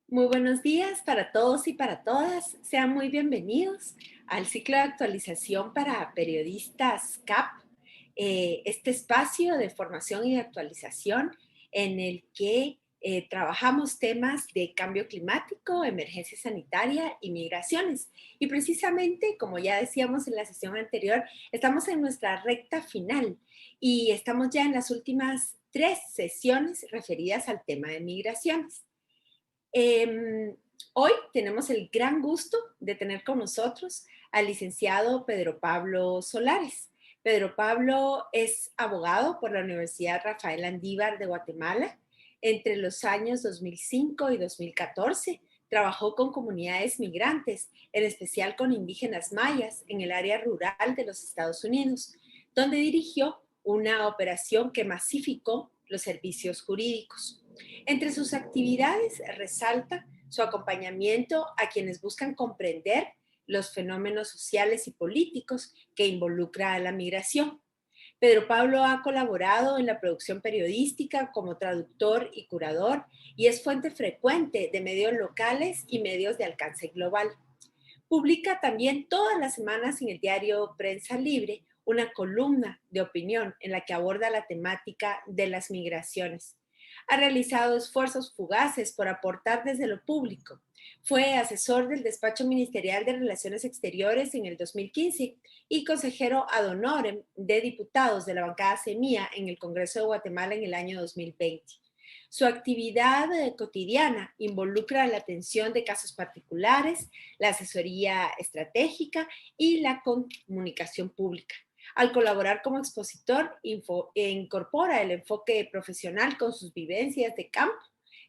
Muy buenos días para todos y para todas. Sean muy bienvenidos al ciclo de actualización para periodistas CAP, este espacio de formación y de actualización en el que trabajamos temas de cambio climático, emergencia sanitaria y migraciones. Y precisamente, como ya decíamos en la sesión anterior, estamos en nuestra recta final y estamos ya en las últimas 3 sesiones referidas al tema de migraciones. Em, Hoy tenemos el gran gusto de tener con nosotros al licenciado Pedro Pablo Solares. Pedro Pablo es abogado por la Universidad Rafael Andívar de Guatemala. Entre los años 2005 y 2014 trabajó con comunidades migrantes, en especial con indígenas mayas en el área rural de los Estados Unidos, donde dirigió una operación que masificó los servicios jurídicos. Entre sus actividades resalta su acompañamiento a quienes buscan comprender los fenómenos sociales y políticos que involucra a la migración. Pedro Pablo ha colaborado en la producción periodística como traductor y curador y es fuente frecuente de medios locales y medios de alcance global. Publica también todas las semanas en el diario Prensa Libre una columna de opinión en la que aborda la temática de las migraciones. Ha realizado esfuerzos fugaces por aportar desde lo público. Fue asesor del Despacho Ministerial de Relaciones Exteriores en el 2015 y consejero ad honorem de diputados de la bancada Semilla en el Congreso de Guatemala en el año 2020. Su actividad cotidiana involucra la atención de casos particulares, la asesoría estratégica y la comunicación pública. Al colaborar como expositor, incorpora el enfoque profesional con sus vivencias de campo,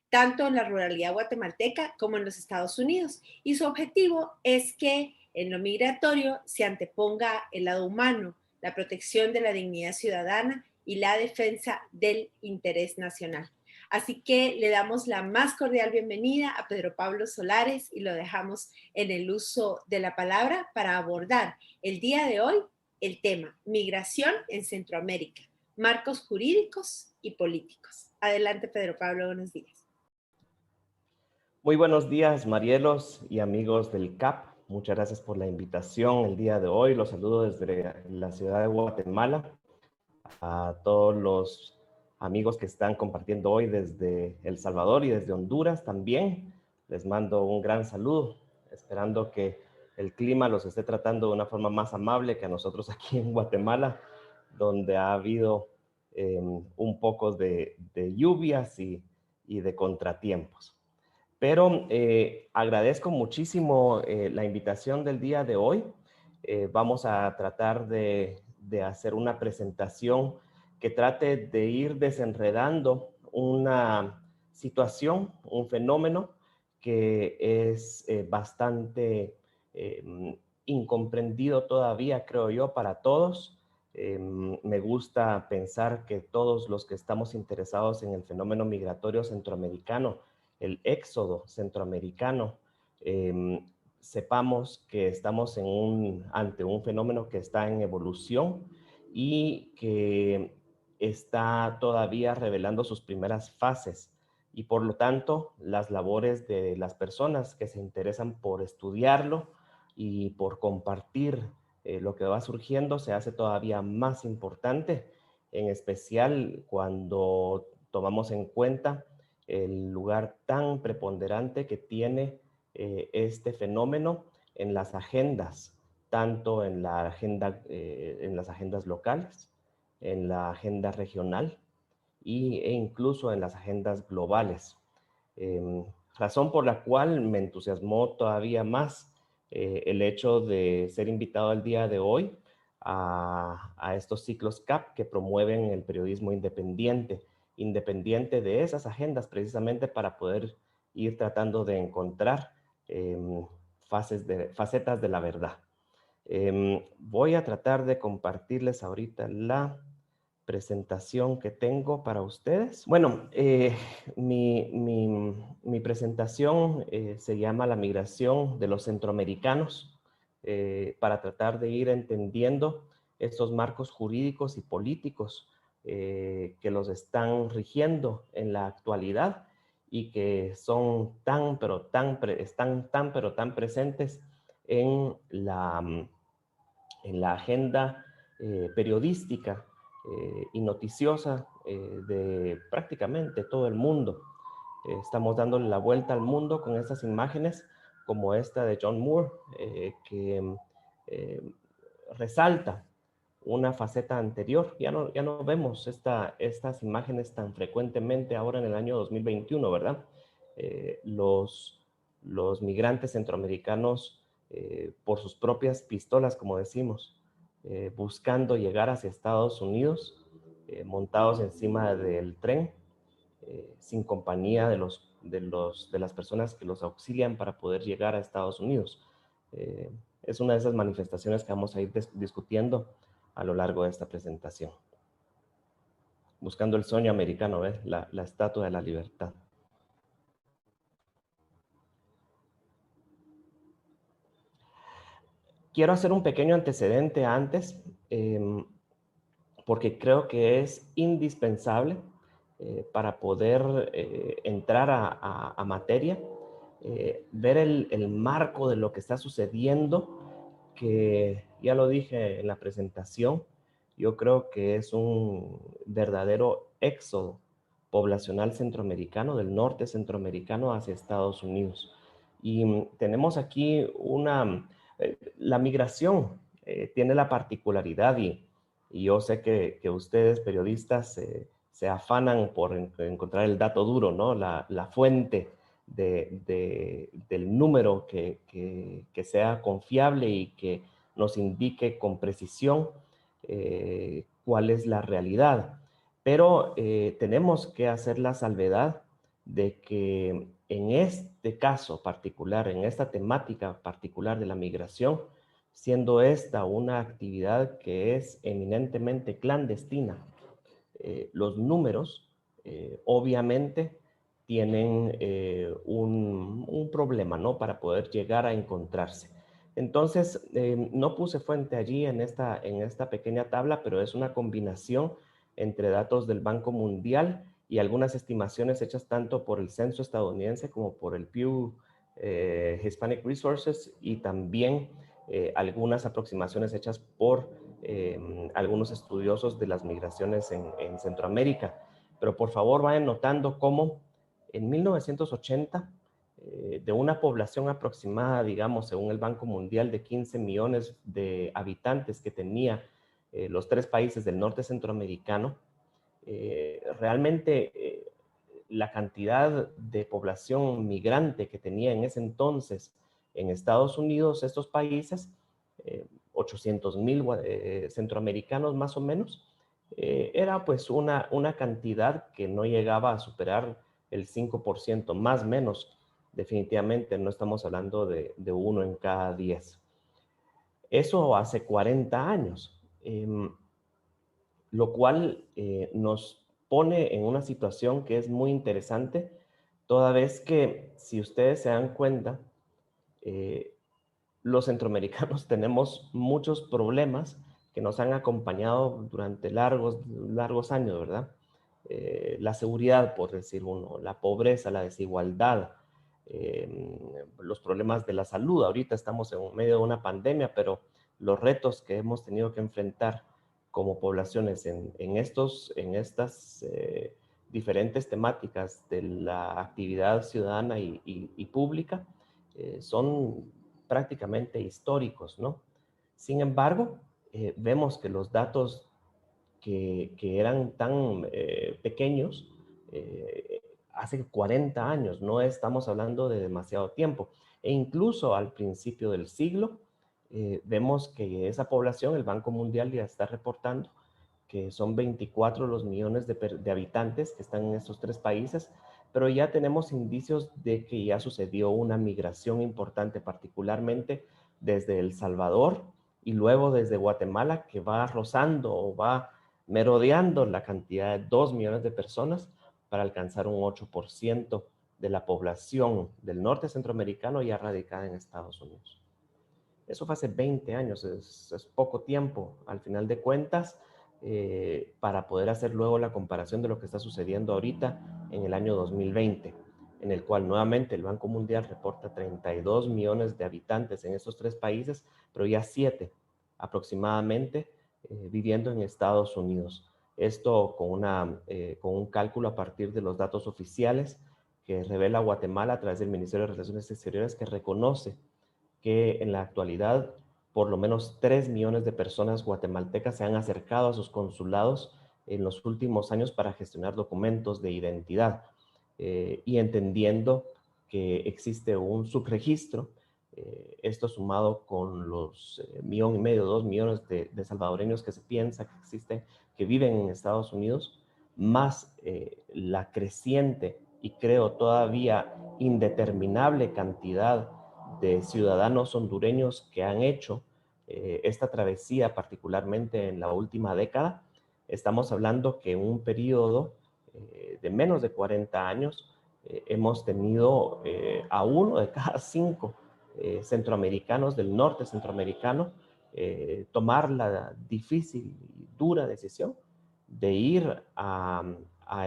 tanto en la ruralidad guatemalteca como en los Estados Unidos. Y su objetivo es que en lo migratorio se anteponga el lado humano, la protección de la dignidad ciudadana y la defensa del interés nacional. Así que le damos la más cordial bienvenida a Pedro Pablo Solares y lo dejamos en el uso de la palabra para abordar el día de hoy el tema migración en Centroamérica, marcos jurídicos y políticos. Adelante, Pedro Pablo, buenos días. Muy buenos días, Marielos y amigos del CAP. Muchas gracias por la invitación el día de hoy. Los saludo desde la ciudad de Guatemala. A todos los amigos que están compartiendo hoy desde El Salvador y desde Honduras también. Les mando un gran saludo, esperando que el clima los esté tratando de una forma más amable que a nosotros aquí en Guatemala, donde ha habido un poco de lluvias y de contratiempos. Pero agradezco muchísimo la invitación del día de hoy. Vamos a tratar de hacer una presentación que trate de ir desenredando una situación, un fenómeno que es bastante incomprendido todavía, creo yo, para todos. Me gusta pensar que todos los que estamos interesados en el fenómeno migratorio centroamericano, el éxodo centroamericano, sepamos que estamos ante un fenómeno que está en evolución y que está todavía revelando sus primeras fases. Y por lo tanto, las labores de las personas que se interesan por estudiarlo y por compartir lo que va surgiendo se hace todavía más importante, en especial cuando tomamos en cuenta el lugar tan preponderante que tiene este fenómeno en las agendas, tanto en en las agendas locales, en la agenda regional e incluso en las agendas globales. Razón por la cual me entusiasmó todavía más el hecho de ser invitado el día de hoy a estos ciclos CAP que promueven el periodismo independiente de esas agendas, precisamente para poder ir tratando de encontrar facetas de la verdad. Voy a tratar de compartirles ahorita la presentación que tengo para ustedes. Bueno, mi presentación se llama La migración de los centroamericanos, para tratar de ir entendiendo estos marcos jurídicos y políticos que los están rigiendo en la actualidad y que son están tan presentes en la agenda periodística y noticiosa de prácticamente todo el mundo. Estamos dándole la vuelta al mundo con estas imágenes como esta de John Moore, que eh, resalta una faceta anterior. Ya no vemos estas imágenes tan frecuentemente ahora en el año 2021, ¿verdad? Los migrantes centroamericanos, por sus propias pistolas, como decimos, buscando llegar hacia Estados Unidos, montados encima del tren, sin compañía de las personas que los auxilian para poder llegar a Estados Unidos. Es una de esas manifestaciones que vamos a ir discutiendo a lo largo de esta presentación. Buscando el sueño americano, ¿ves? La Estatua de la Libertad. Quiero hacer un pequeño antecedente antes, porque creo que es indispensable para poder entrar a materia, ver el marco de lo que está sucediendo, que ya lo dije en la presentación, yo creo que es un verdadero éxodo poblacional centroamericano, del norte centroamericano hacia Estados Unidos. Y tenemos aquí la migración tiene la particularidad, y yo sé que ustedes periodistas se afanan por encontrar el dato duro, ¿no? La fuente del número que sea confiable y que nos indique con precisión cuál es la realidad. Pero tenemos que hacer la salvedad de que en este caso particular, en esta temática particular de la migración, siendo esta una actividad que es eminentemente clandestina, los números obviamente tienen un problema, ¿no? Para poder llegar a encontrarse. Entonces, no puse fuente allí en esta pequeña tabla, pero es una combinación entre datos del Banco Mundial y algunas estimaciones hechas tanto por el censo estadounidense como por el Pew Hispanic Resources, y también algunas aproximaciones hechas por algunos estudiosos de las migraciones en Centroamérica. Pero por favor vayan notando cómo en 1980, de una población aproximada, digamos, según el Banco Mundial, de 15 millones de habitantes que tenía los tres países del norte centroamericano, realmente la cantidad de población migrante que tenía en ese entonces en Estados Unidos, estos países, 800,000 centroamericanos más o menos, era pues una cantidad que no llegaba a superar el 5%, más o menos. Definitivamente no estamos hablando de uno en cada 10. Eso hace 40 años, lo cual nos pone en una situación que es muy interesante, toda vez que, si ustedes se dan cuenta, los centroamericanos tenemos muchos problemas que nos han acompañado durante largos años, ¿verdad? La seguridad, por decir uno, la pobreza, la desigualdad, los problemas de la salud. Ahorita estamos en medio de una pandemia, pero los retos que hemos tenido que enfrentar como poblaciones en estas diferentes temáticas de la actividad ciudadana y pública son prácticamente históricos, ¿no? Sin embargo, vemos que los datos que eran tan pequeños hace 40 años, no estamos hablando de demasiado tiempo. E incluso al principio del siglo, vemos que esa población, el Banco Mundial ya está reportando que son 24 los millones de habitantes que están en estos tres países, pero ya tenemos indicios de que ya sucedió una migración importante, particularmente desde El Salvador y luego desde Guatemala, que va rozando o va merodeando la cantidad de 2 millones de personas para alcanzar un 8% de la población del norte centroamericano ya radicada en Estados Unidos. Eso fue hace 20 años, es poco tiempo al final de cuentas, para poder hacer luego la comparación de lo que está sucediendo ahorita en el año 2020. en el cual nuevamente el Banco Mundial reporta 32 millones de habitantes en estos 3 países, pero ya 7 aproximadamente viviendo en Estados Unidos. Esto con un cálculo a partir de los datos oficiales que revela Guatemala a través del Ministerio de Relaciones Exteriores, que reconoce que en la actualidad por lo menos 3 millones de personas guatemaltecas se han acercado a sus consulados en los últimos años para gestionar documentos de identidad y entendiendo que existe un subregistro, esto sumado con los 1,5, 2 millones de salvadoreños que se piensa que existen, que viven en Estados Unidos, más la creciente y creo todavía indeterminable cantidad de ciudadanos hondureños que han hecho esta travesía, particularmente en la última década. Estamos hablando que en un periodo de menos de 40 años hemos tenido a 1 de cada 5 centroamericanos del norte centroamericano tomar la difícil y dura decisión de ir a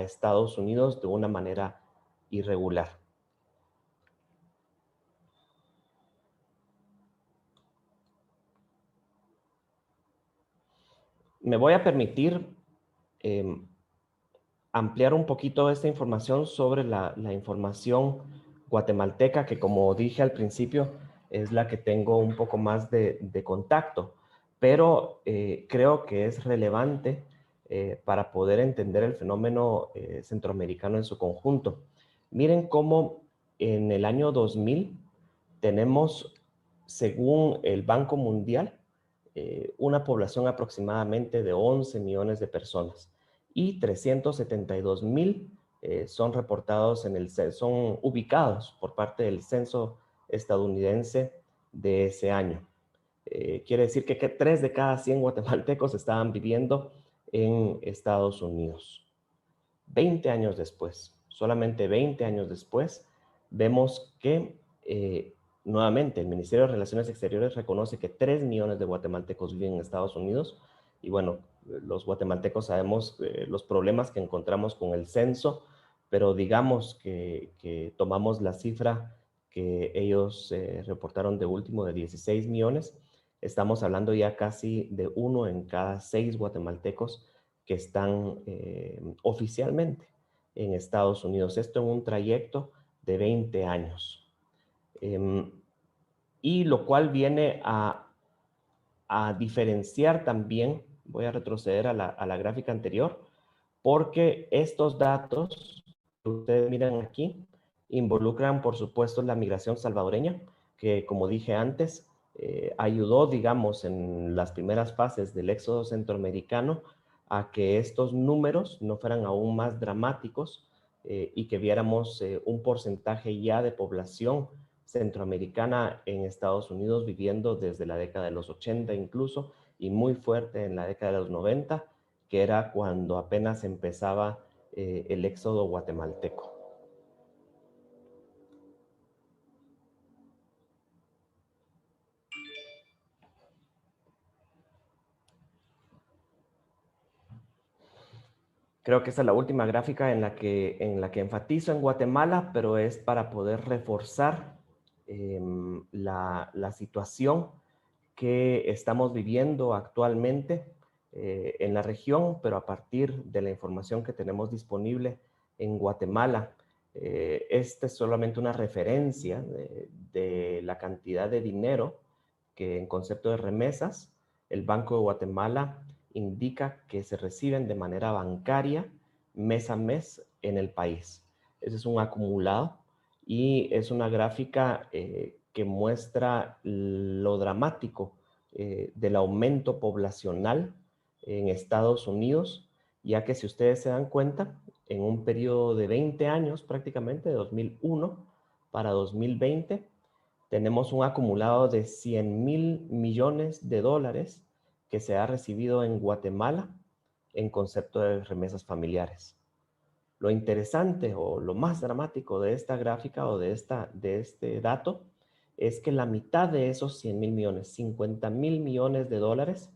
Estados Unidos de una manera irregular. Me voy a permitir ampliar un poquito esta información sobre la información guatemalteca, que como dije al principio, es la que tengo un poco más de contacto, pero creo que es relevante para poder entender el fenómeno centroamericano en su conjunto. Miren cómo en el año 2000 tenemos, según el Banco Mundial, una población aproximadamente de 11 millones de personas y 372,000 son reportados son ubicados por parte del censo estadounidense de ese año. Quiere decir que 3 de cada 100 guatemaltecos estaban viviendo en Estados Unidos. 20 años después, solamente 20 años después, vemos que nuevamente el Ministerio de Relaciones Exteriores reconoce que 3 millones de guatemaltecos viven en Estados Unidos y bueno, los guatemaltecos sabemos los problemas que encontramos con el censo, pero digamos que tomamos la cifra que ellos reportaron de último de 16 millones, estamos hablando ya casi de 1 en cada 6 guatemaltecos que están oficialmente en Estados Unidos. Esto en un trayecto de 20 años. Y lo cual viene a diferenciar también, voy a retroceder a la gráfica anterior, porque estos datos que ustedes miran aquí involucran, por supuesto, la migración salvadoreña, que como dije antes, ayudó, digamos, en las primeras fases del éxodo centroamericano a que estos números no fueran aún más dramáticos y que viéramos un porcentaje ya de población centroamericana en Estados Unidos viviendo desde la década de los 80 incluso, y muy fuerte en la década de los 90, que era cuando apenas empezaba el éxodo guatemalteco. Creo que esta es la última gráfica en la que enfatizo en Guatemala, pero es para poder reforzar la situación que estamos viviendo actualmente en la región, pero a partir de la información que tenemos disponible en Guatemala. Esta es solamente una referencia de la cantidad de dinero que en concepto de remesas el Banco de Guatemala indica que se reciben de manera bancaria mes a mes en el país. Ese es un acumulado y es una gráfica que muestra lo dramático del aumento poblacional en Estados Unidos, ya que si ustedes se dan cuenta, en un periodo de 20 años prácticamente, de 2001 para 2020, tenemos un acumulado de 100,000 millones de dólares que se ha recibido en Guatemala en concepto de remesas familiares. Lo interesante o lo más dramático de esta gráfica o de este dato es que la mitad de esos 100,000 millones, 50,000 millones de dólares,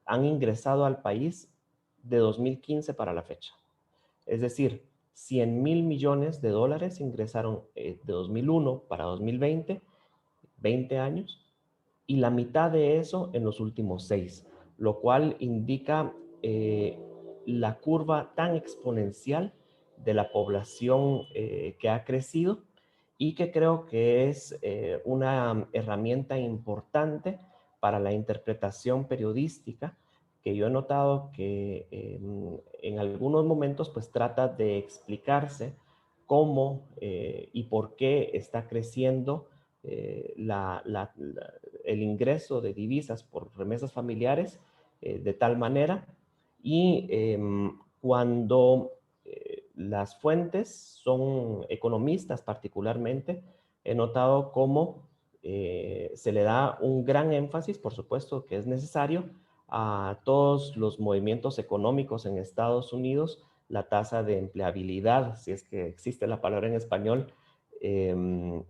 han ingresado al país de 2015 para la fecha. Es decir, 100.000 millones de dólares ingresaron de 2001 para 2020, 20 años, y la mitad de eso en los últimos 6, lo cual indica la curva tan exponencial de la población que ha crecido y que creo que es una herramienta importante para la interpretación periodística, que yo he notado que en algunos momentos pues trata de explicarse cómo y por qué está creciendo el ingreso de divisas por remesas familiares de tal manera, y cuando las fuentes son economistas particularmente, he notado cómo se le da un gran énfasis, por supuesto que es necesario, a todos los movimientos económicos en Estados Unidos, la tasa de empleabilidad, si es que existe la palabra en español, en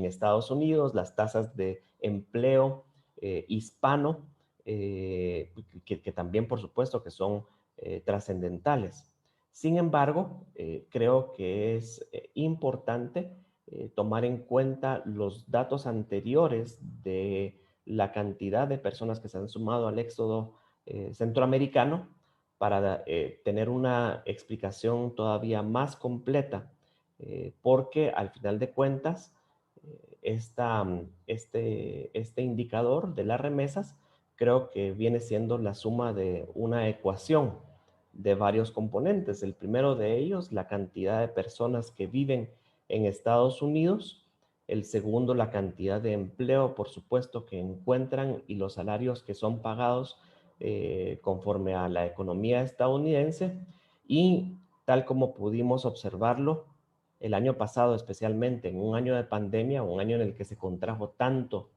Estados Unidos, las tasas de empleo hispano, que también por supuesto que son trascendentales. Sin embargo, creo que es importante tomar en cuenta los datos anteriores de la cantidad de personas que se han sumado al éxodo centroamericano para tener una explicación todavía más completa, porque al final de cuentas, este indicador de las remesas creo que viene siendo la suma de una ecuación de varios componentes. El primero de ellos, la cantidad de personas que viven en Estados Unidos. El segundo, la cantidad de empleo, por supuesto, que encuentran y los salarios que son pagados conforme a la economía estadounidense. Y tal como pudimos observarlo el año pasado, especialmente en un año de pandemia, un año en el que se contrajo tanto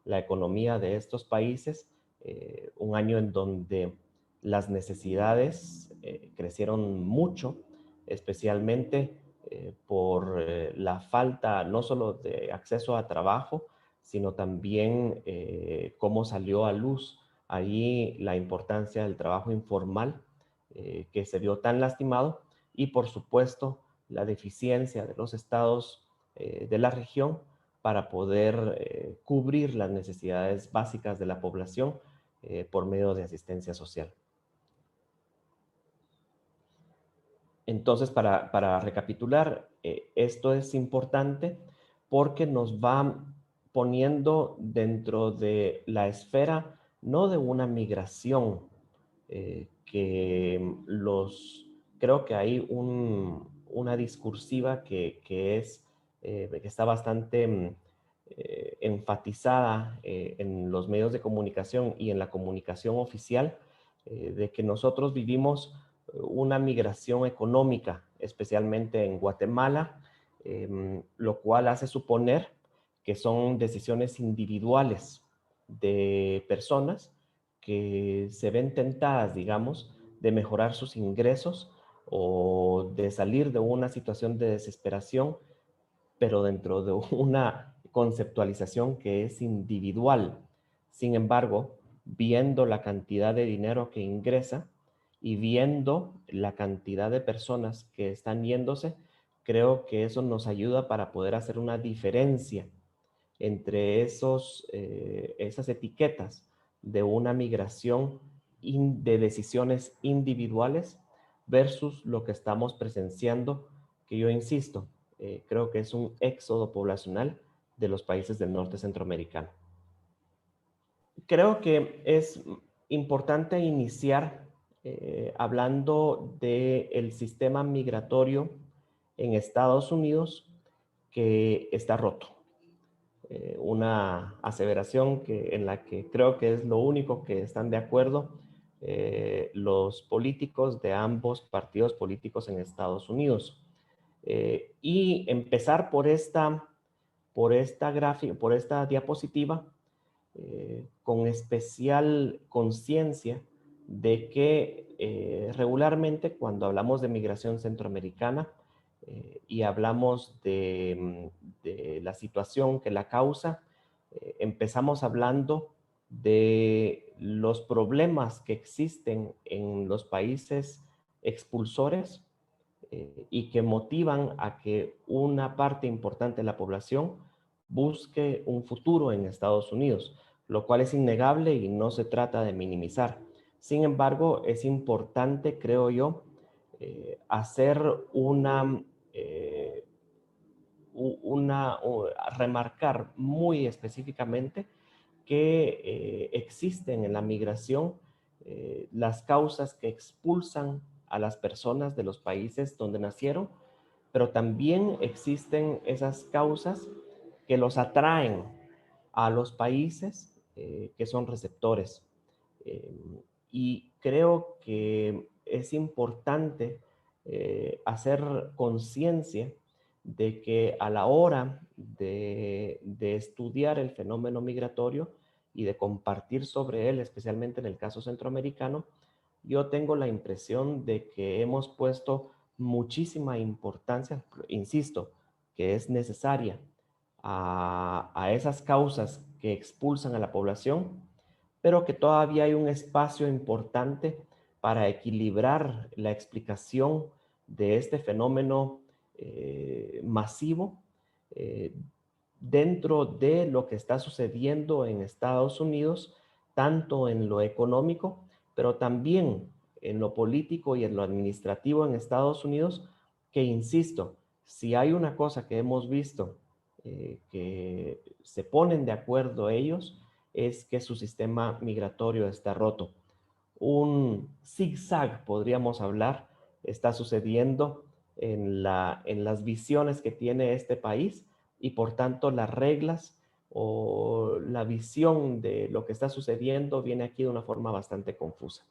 la economía de estos países, un año en donde las necesidades crecieron mucho, especialmente por la falta no solo de acceso a trabajo, sino también cómo salió a luz ahí la importancia del trabajo informal que se vio tan lastimado, y por supuesto la deficiencia de los estados de la región para poder cubrir las necesidades básicas de la población por medio de asistencia social. Entonces, para recapitular, esto es importante porque nos va poniendo dentro de la esfera, no de una migración, creo que hay una discursiva que está bastante enfatizada en los medios de comunicación y en la comunicación oficial, de que nosotros vivimos una migración económica, especialmente en Guatemala, lo cual hace suponer que son decisiones individuales de personas que se ven tentadas, digamos, de mejorar sus ingresos o de salir de una situación de desesperación, pero dentro de una conceptualización que es individual. Sin embargo, viendo la cantidad de dinero que ingresa y viendo la cantidad de personas que están yéndose, creo que eso nos ayuda para poder hacer una diferencia entre esas etiquetas de una migración de decisiones individuales versus lo que estamos presenciando, que yo insisto, creo que es un éxodo poblacional de los países del norte centroamericano. Creo que es importante iniciar hablando del sistema migratorio en Estados Unidos, que está roto. Una aseveración en la que creo que es lo único que están de acuerdo los políticos de ambos partidos políticos en Estados Unidos. Y empezar por esta diapositiva con especial conciencia de que regularmente cuando hablamos de migración centroamericana y hablamos de la situación que la causa, empezamos hablando de los problemas que existen en los países expulsores, y que motivan a que una parte importante de la población busque un futuro en Estados Unidos, lo cual es innegable y no se trata de minimizar. Sin embargo, es importante, creo yo, hacer remarcar muy específicamente que existen en la migración las causas que expulsan a las personas de los países donde nacieron, pero también existen esas causas que los atraen a los países que son receptores. Y creo que es importante hacer conciencia de que a la hora de estudiar el fenómeno migratorio y de compartir sobre él, especialmente en el caso centroamericano, yo tengo la impresión de que hemos puesto muchísima importancia, insisto, que es necesaria a esas causas que expulsan a la población, pero que todavía hay un espacio importante para equilibrar la explicación de este fenómeno masivo eh, dentro de lo que está sucediendo en Estados Unidos, tanto en lo económico, pero también en lo político y en lo administrativo en Estados Unidos, que insisto, si hay una cosa que hemos visto que se ponen de acuerdo ellos, es que su sistema migratorio está roto. Un zigzag, podríamos hablar, está sucediendo en las visiones que tiene este país y por tanto las reglas o la visión de lo que está sucediendo viene aquí de una forma bastante confusa.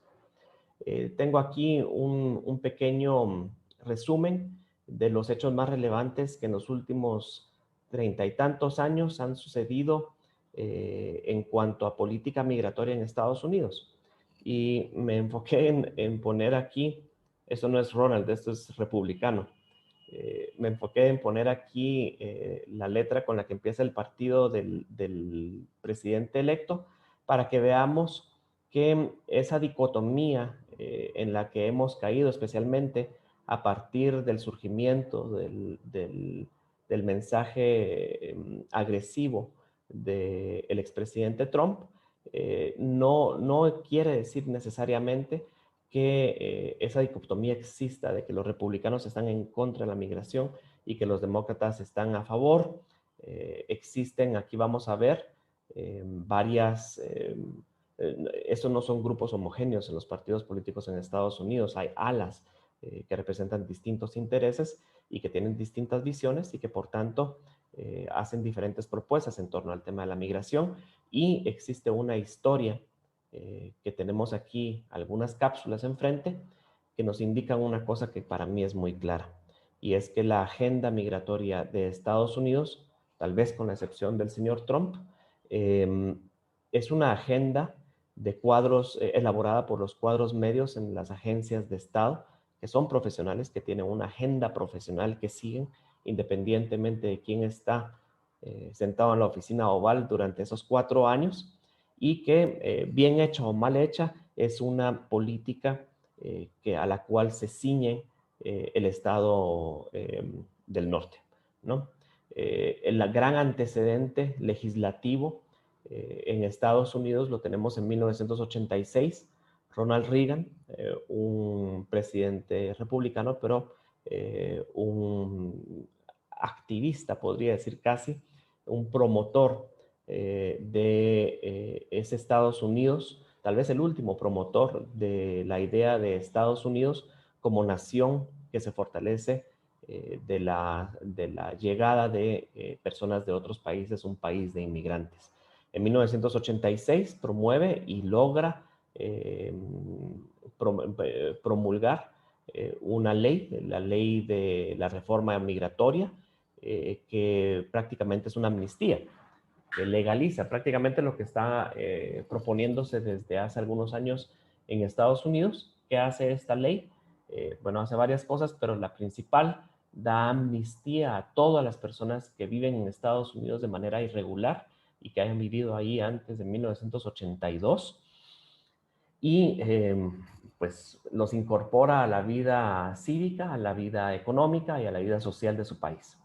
Tengo aquí un pequeño resumen de los hechos más relevantes que en los últimos 30 y tantos años han sucedido en cuanto a política migratoria en Estados Unidos. Y me enfoqué en poner aquí, esto no es Ronald, esto es republicano. Me enfoqué en poner aquí la letra con la que empieza el partido del presidente electo para que veamos que esa dicotomía en la que hemos caído, especialmente a partir del surgimiento del mensaje agresivo del expresidente Trump, no quiere decir necesariamente que esa dicotomía exista de que los republicanos están en contra de la migración y que los demócratas están a favor. Existen, aquí vamos a ver, varias... estos no son grupos homogéneos en los partidos políticos en Estados Unidos. Hay alas que representan distintos intereses y que tienen distintas visiones y que por tanto hacen diferentes propuestas en torno al tema de la migración. Y existe una historia que tenemos aquí algunas cápsulas enfrente que nos indican una cosa que para mí es muy clara, y es que la agenda migratoria de Estados Unidos, tal vez con la excepción del señor Trump, es una agenda de cuadros elaborada por los cuadros medios en las agencias de Estado, que son profesionales, que tienen una agenda profesional que siguen independientemente de quién está sentado en la oficina oval durante esos 4 años, y que bien hecha o mal hecha es una política a la cual se ciñe el Estado del norte, ¿no? El gran antecedente legislativo en Estados Unidos lo tenemos en 1986, Ronald Reagan, un presidente republicano, pero un activista, podría decir casi, un promotor de ese Estados Unidos, tal vez el último promotor de la idea de Estados Unidos como nación que se fortalece de la llegada de personas de otros países, un país de inmigrantes. En 1986 promueve y logra promulgar una ley, la ley de la reforma migratoria, que prácticamente es una amnistía, que legaliza prácticamente lo que está proponiéndose desde hace algunos años en Estados Unidos. ¿Qué hace esta ley? Bueno, hace varias cosas, pero la principal da amnistía a todas las personas que viven en Estados Unidos de manera irregular y que hayan vivido ahí antes de 1982. Y pues los incorpora a la vida cívica, a la vida económica y a la vida social de su país.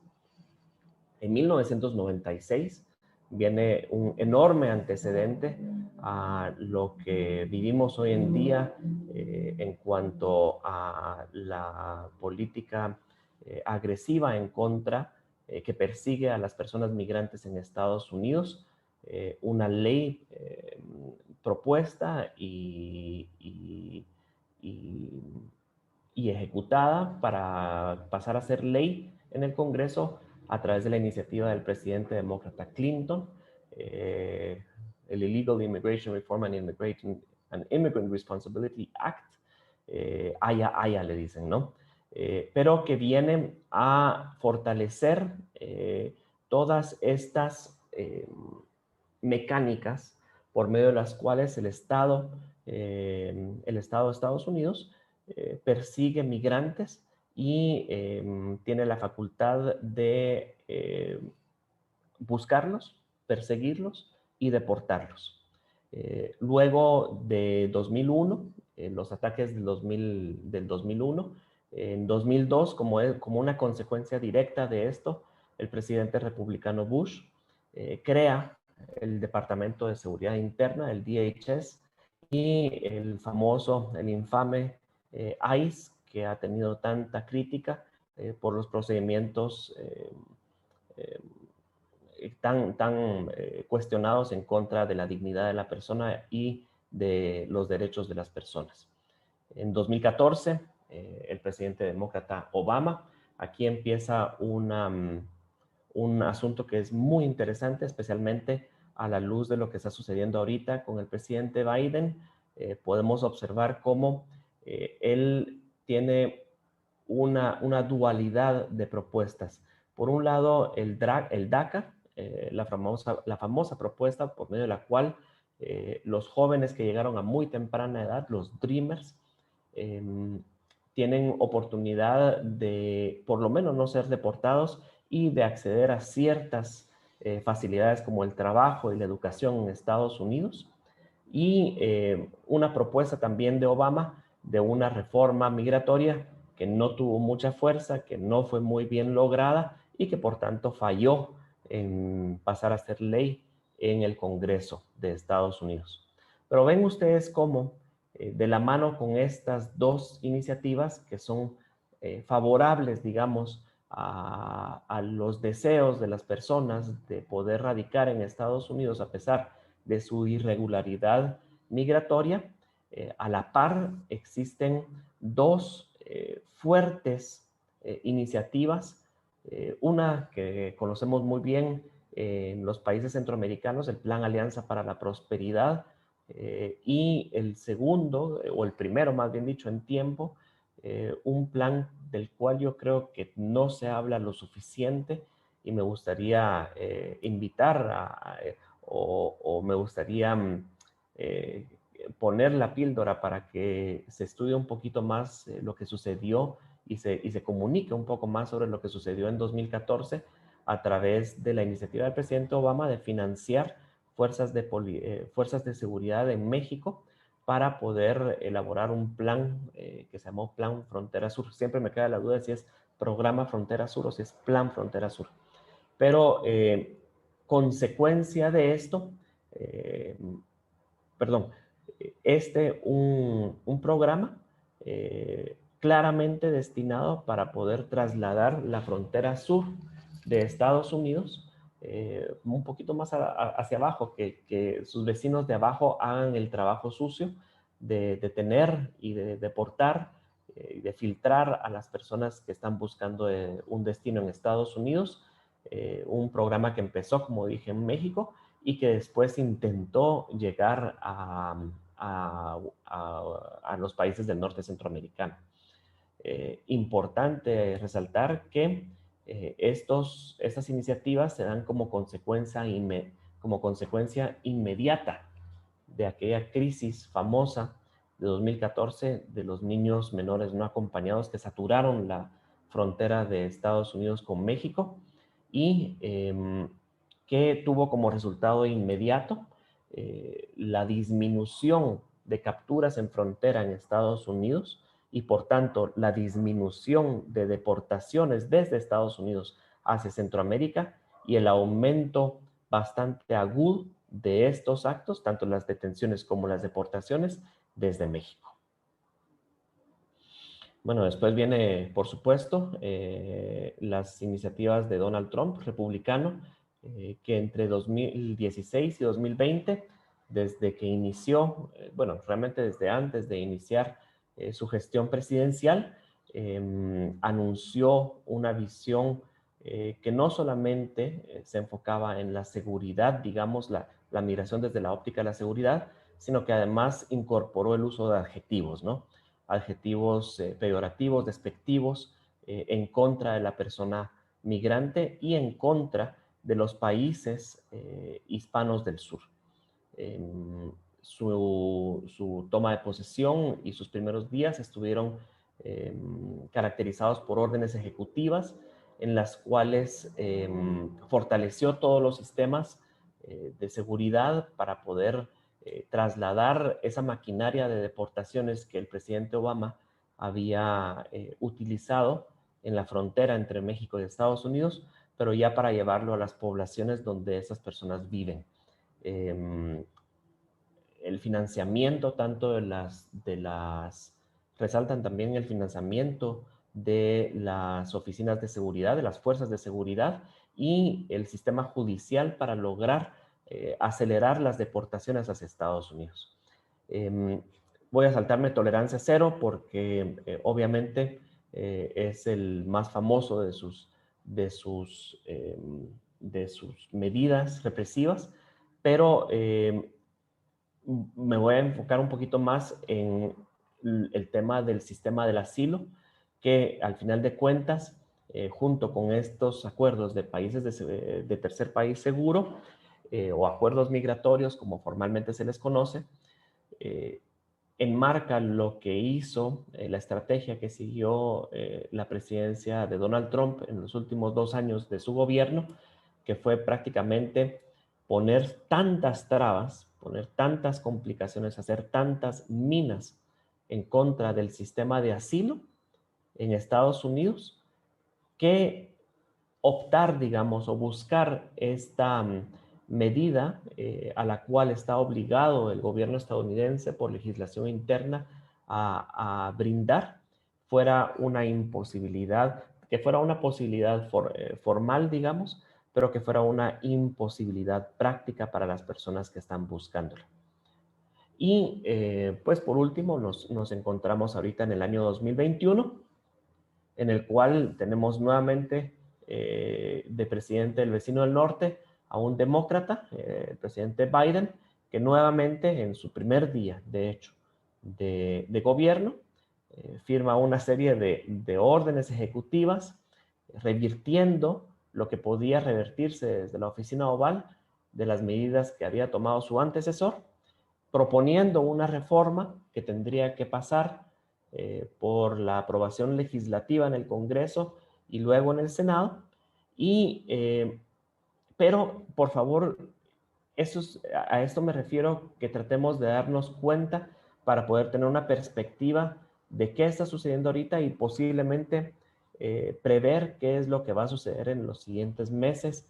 En 1996 viene un enorme antecedente a lo que vivimos hoy en día en cuanto a la política agresiva en contra que persigue a las personas migrantes en Estados Unidos, una ley propuesta y ejecutada para pasar a ser ley en el Congreso a través de la iniciativa del presidente demócrata Clinton, el Illegal Immigration Reform and Immigrant Responsibility Act, AYA le dicen, ¿no? Pero que viene a fortalecer todas estas mecánicas por medio de las cuales el Estado de Estados Unidos persigue migrantes y tiene la facultad de buscarlos, perseguirlos y deportarlos. Luego de 2001, los ataques del 2001, en 2002, como una consecuencia directa de esto, el presidente republicano Bush crea el Departamento de Seguridad Interna, el DHS, y el infame ICE, que ha tenido tanta crítica por los procedimientos tan cuestionados en contra de la dignidad de la persona y de los derechos de las personas. En 2014, el presidente demócrata Obama, aquí empieza un asunto que es muy interesante, especialmente a la luz de lo que está sucediendo ahorita con el presidente Biden. Podemos observar cómo él tiene una dualidad de propuestas. Por un lado, el DACA, la famosa propuesta por medio de la cual los jóvenes que llegaron a muy temprana edad, los Dreamers, tienen oportunidad de por lo menos no ser deportados y de acceder a ciertas facilidades como el trabajo y la educación en Estados Unidos. Y una propuesta también de Obama de una reforma migratoria que no tuvo mucha fuerza, que no fue muy bien lograda y que por tanto falló en pasar a ser ley en el Congreso de Estados Unidos. Pero ven ustedes cómo de la mano con estas dos iniciativas que son favorables, digamos, a los deseos de las personas de poder radicar en Estados Unidos a pesar de su irregularidad migratoria, a la par existen dos fuertes iniciativas, una que conocemos muy bien en los países centroamericanos, el Plan Alianza para la Prosperidad, y el segundo, o el primero más bien dicho en tiempo, un plan del cual yo creo que no se habla lo suficiente y me gustaría invitar o me gustaría poner la píldora para que se estudie un poquito más lo que sucedió y se comunique un poco más sobre lo que sucedió en 2014 a través de la iniciativa del presidente Obama de financiar fuerzas de seguridad en México para poder elaborar un plan que se llamó Plan Frontera Sur. Siempre me queda la duda de si es Programa Frontera Sur o si es Plan Frontera Sur. Pero consecuencia de esto, un programa claramente destinado para poder trasladar la frontera sur de Estados Unidos un poquito más hacia abajo, que sus vecinos de abajo hagan el trabajo sucio de detener y de deportar y de filtrar a las personas que están buscando un destino en Estados Unidos. Un programa que empezó, como dije, en México y que después intentó llegar a los países del norte centroamericano. Importante resaltar que estas iniciativas se dan como consecuencia inmediata de aquella crisis famosa de 2014 de los niños menores no acompañados que saturaron la frontera de Estados Unidos con México y que tuvo como resultado inmediato la disminución de capturas en frontera en Estados Unidos y por tanto la disminución de deportaciones desde Estados Unidos hacia Centroamérica y el aumento bastante agudo de estos actos, tanto las detenciones como las deportaciones desde México. Bueno, después viene, por supuesto, las iniciativas de Donald Trump, republicano, que entre 2016 y 2020, desde que inició, bueno, realmente desde antes de iniciar su gestión presidencial, anunció una visión que no solamente se enfocaba en la seguridad, digamos, la migración desde la óptica de la seguridad, sino que además incorporó el uso de adjetivos, ¿no? Adjetivos peyorativos, despectivos, en contra de la persona migrante y en contra de los países hispanos del sur. Su toma de posesión y sus primeros días estuvieron caracterizados por órdenes ejecutivas en las cuales fortaleció todos los sistemas de seguridad para poder trasladar esa maquinaria de deportaciones que el presidente Obama había utilizado en la frontera entre México y Estados Unidos, pero ya para llevarlo a las poblaciones donde esas personas viven. El financiamiento tanto resaltan también el financiamiento de las oficinas de seguridad, de las fuerzas de seguridad y el sistema judicial para lograr acelerar las deportaciones hacia Estados Unidos. Voy a saltarme tolerancia cero porque obviamente es el más famoso de sus medidas represivas, pero me voy a enfocar un poquito más en el tema del sistema del asilo, que al final de cuentas, junto con estos acuerdos de países de tercer país seguro, o acuerdos migratorios, como formalmente se les conoce, enmarca lo que hizo la estrategia que siguió la presidencia de Donald Trump en los últimos 2 años de su gobierno, que fue prácticamente poner tantas trabas, poner tantas complicaciones, hacer tantas minas en contra del sistema de asilo en Estados Unidos, que optar, digamos, o buscar esta medida a la cual está obligado el gobierno estadounidense por legislación interna a brindar, fuera una imposibilidad, que fuera una posibilidad formal, digamos, pero que fuera una imposibilidad práctica para las personas que están buscándolo. Y pues por último nos encontramos ahorita en el año 2021, en el cual tenemos nuevamente de presidente del vecino del norte a un demócrata, el presidente Biden, que nuevamente en su primer día, de hecho, de gobierno, firma una serie de órdenes ejecutivas revirtiendo lo que podía revertirse desde la oficina oval de las medidas que había tomado su antecesor, proponiendo una reforma que tendría que pasar por la aprobación legislativa en el Congreso y luego en el Senado. Pero, por favor, a esto me refiero, que tratemos de darnos cuenta para poder tener una perspectiva de qué está sucediendo ahorita y posiblemente prever qué es lo que va a suceder en los siguientes meses,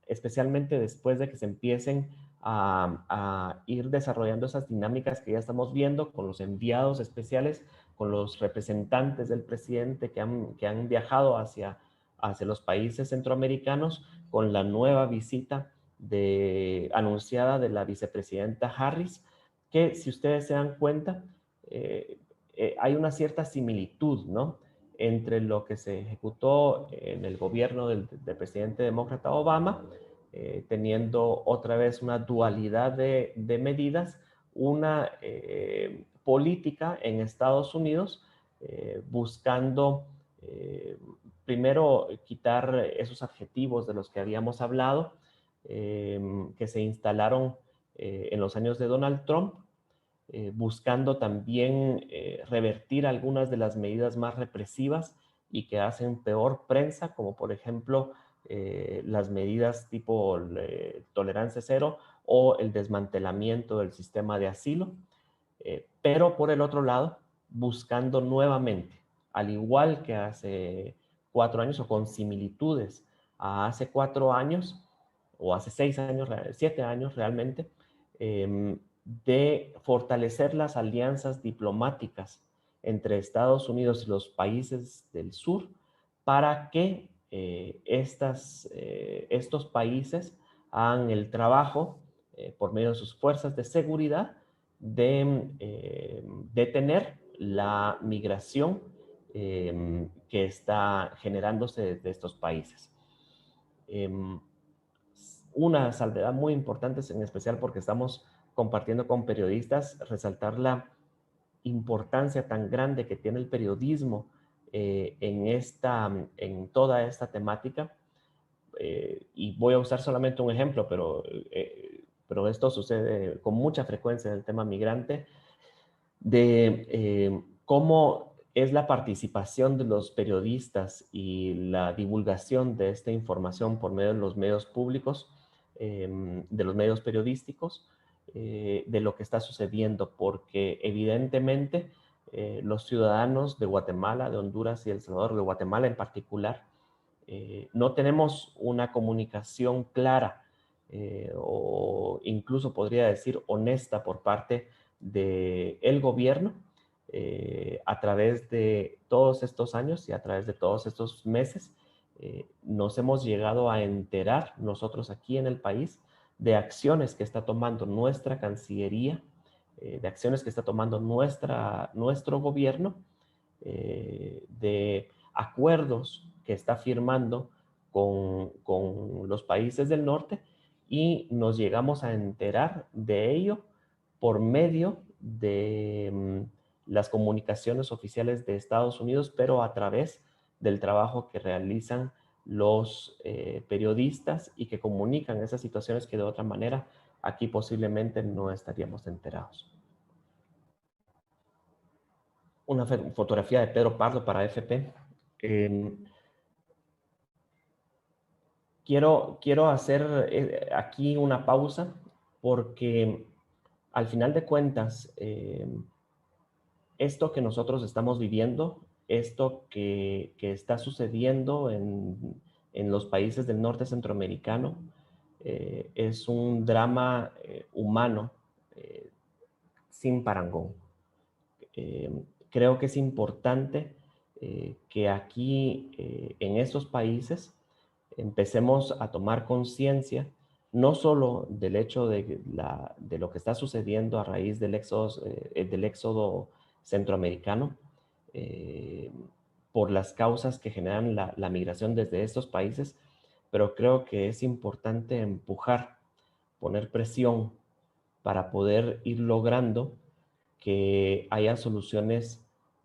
especialmente después de que se empiecen a ir desarrollando esas dinámicas que ya estamos viendo con los enviados especiales, con los representantes del presidente que han viajado hacia los países centroamericanos, con la nueva visita anunciada de la vicepresidenta Harris, que si ustedes se dan cuenta, hay una cierta similitud, ¿no?, entre lo que se ejecutó en el gobierno del presidente demócrata Obama, teniendo otra vez una dualidad de medidas, una política en Estados Unidos buscando primero quitar esos adjetivos de los que habíamos hablado, que se instalaron en los años de Donald Trump, buscando también revertir algunas de las medidas más represivas y que hacen peor prensa, como por ejemplo las medidas tipo tolerancia cero o el desmantelamiento del sistema de asilo, pero por el otro lado, buscando nuevamente, al igual que hace 4 años o con similitudes a hace 4 años o hace 6 años, 7 años realmente, de fortalecer las alianzas diplomáticas entre Estados Unidos y los países del sur para que estos países hagan el trabajo por medio de sus fuerzas de seguridad de detener la migración que está generándose de estos países. Una salvedad muy importante, en especial porque estamos compartiendo con periodistas, resaltar la importancia tan grande que tiene el periodismo en toda esta temática. Y voy a usar solamente un ejemplo, pero esto sucede con mucha frecuencia en el tema migrante, de cómo es la participación de los periodistas y la divulgación de esta información por medio de los medios públicos, de los medios periodísticos, de lo que está sucediendo, porque evidentemente los ciudadanos de Guatemala, de Honduras y El Salvador, de Guatemala en particular, no tenemos una comunicación clara o incluso podría decir honesta por parte del gobierno a través de todos estos años y a través de todos estos meses. Nos hemos llegado a enterar nosotros aquí en el país de acciones que está tomando nuestra Cancillería, de acciones que está tomando nuestro gobierno, de acuerdos que está firmando con los países del norte, y nos llegamos a enterar de ello por medio de las comunicaciones oficiales de Estados Unidos, pero a través del trabajo que realizan los periodistas y que comunican esas situaciones que de otra manera aquí posiblemente no estaríamos enterados. Una fotografía de Pedro Pardo para FP. Quiero hacer aquí una pausa porque al final de cuentas, esto que nosotros estamos viviendo, esto que está sucediendo en los países del norte centroamericano, es un drama humano sin parangón. Creo que es importante que aquí, en estos países, empecemos a tomar conciencia no solo del hecho de lo que está sucediendo a raíz del éxodo centroamericano, por las causas que generan la migración desde estos países, pero creo que es importante empujar, poner presión para poder ir logrando que haya soluciones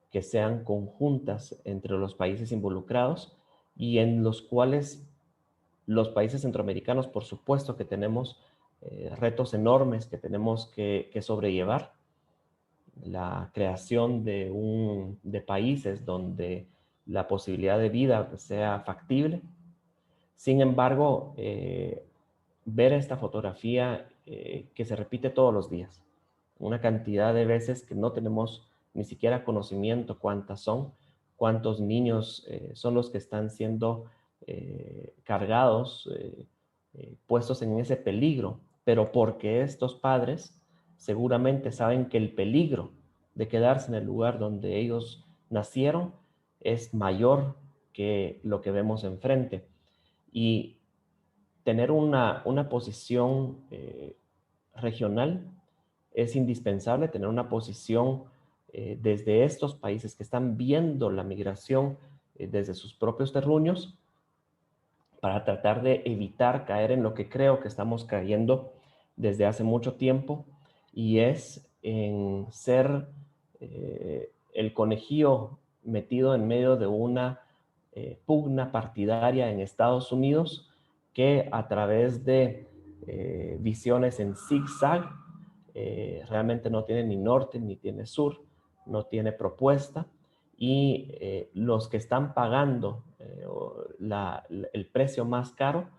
que sean conjuntas entre los países involucrados y en los cuales los países centroamericanos, por supuesto que tenemos retos enormes que tenemos que sobrellevar. La creación de países donde la posibilidad de vida sea factible. Sin embargo, ver esta fotografía que se repite todos los días, una cantidad de veces que no tenemos ni siquiera conocimiento cuántas son, cuántos niños son los que están siendo cargados, puestos en ese peligro, pero porque estos padres seguramente saben que el peligro de quedarse en el lugar donde ellos nacieron es mayor que lo que vemos enfrente. Y tener una posición regional es indispensable, tener una posición desde estos países que están viendo la migración desde sus propios terruños, para tratar de evitar caer en lo que creo que estamos cayendo desde hace mucho tiempo, y es en ser el conejillo metido en medio de una pugna partidaria en Estados Unidos, que a través de visiones en zigzag realmente no tiene ni norte ni tiene sur, no tiene propuesta, y los que están pagando el precio más caro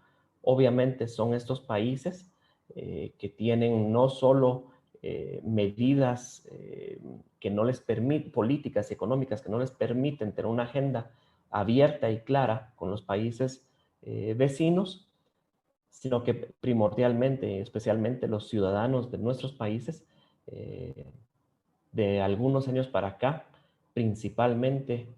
obviamente son estos países que tienen no solo medidas que no les permiten, políticas económicas que no les permiten tener una agenda abierta y clara con los países vecinos, sino que primordialmente, especialmente los ciudadanos de nuestros países, de algunos años para acá, principalmente,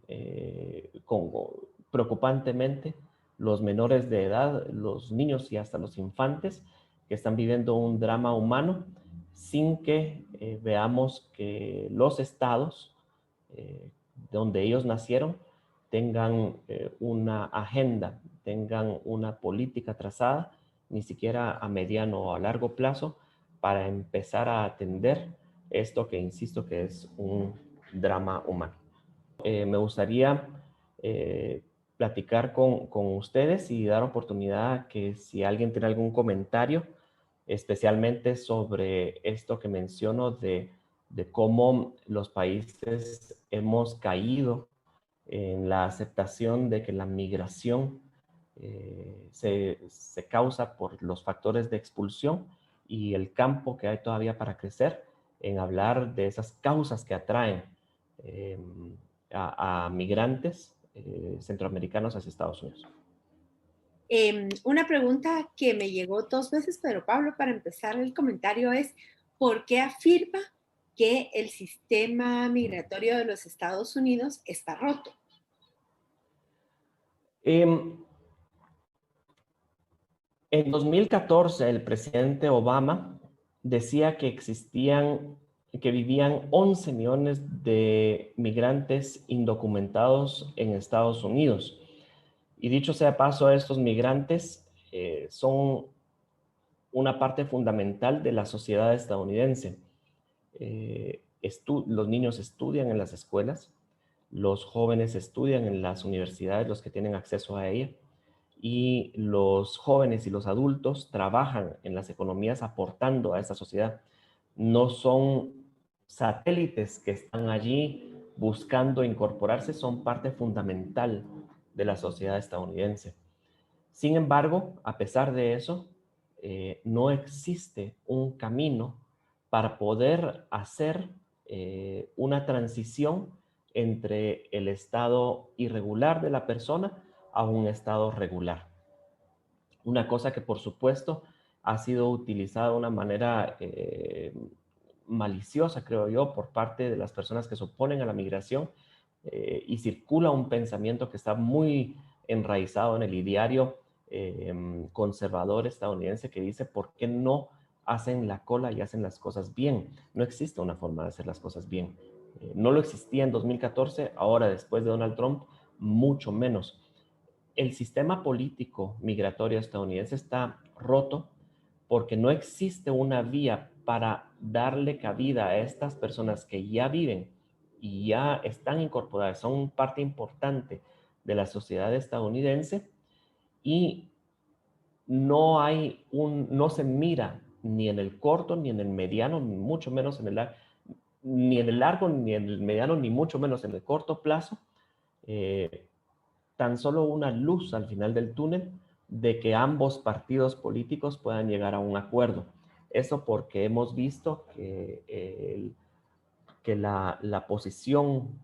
preocupantemente, los menores de edad, los niños y hasta los infantes, que están viviendo un drama humano sin que veamos que los estados donde ellos nacieron tengan una agenda, tengan una política trazada, ni siquiera a mediano o a largo plazo, para empezar a atender esto que insisto que es un drama humano. Me gustaría platicar con ustedes y dar oportunidad que si alguien tiene algún comentario, especialmente sobre esto que menciono de cómo los países hemos caído en la aceptación de que la migración se causa por los factores de expulsión y el campo que hay todavía para crecer en hablar de esas causas que atraen a migrantes centroamericanos hacia Estados Unidos. Una pregunta que me llegó 2 veces, pero Pablo, para empezar el comentario es, ¿por qué afirma que el sistema migratorio de los Estados Unidos está roto? En 2014, el presidente Obama decía que que vivían 11 millones de migrantes indocumentados en Estados Unidos. Y dicho sea paso, estos migrantes son una parte fundamental de la sociedad estadounidense. Los niños estudian en las escuelas, los jóvenes estudian en las universidades, los que tienen acceso a ella, y los jóvenes y los adultos trabajan en las economías aportando a esta sociedad. No son satélites que están allí buscando incorporarse, son parte fundamental de la sociedad estadounidense. Sin embargo, a pesar de eso, no existe un camino para poder hacer una transición entre el estado irregular de la persona a un estado regular. Una cosa que, por supuesto, ha sido utilizada de una manera maliciosa, creo yo, por parte de las personas que se oponen a la migración y circula un pensamiento que está muy enraizado en el ideario conservador estadounidense que dice, ¿por qué no hacen la cola y hacen las cosas bien? No existe una forma de hacer las cosas bien. No lo existía en 2014, ahora después de Donald Trump, mucho menos. El sistema político migratorio estadounidense está roto porque no existe una vía para darle cabida a estas personas que ya viven y ya están incorporadas, son parte importante de la sociedad estadounidense y no se mira ni en el corto, ni en el mediano, ni mucho menos ni en el largo, ni en el mediano, ni mucho menos en el corto plazo, tan solo una luz al final del túnel de que ambos partidos políticos puedan llegar a un acuerdo. Eso porque hemos visto que la posición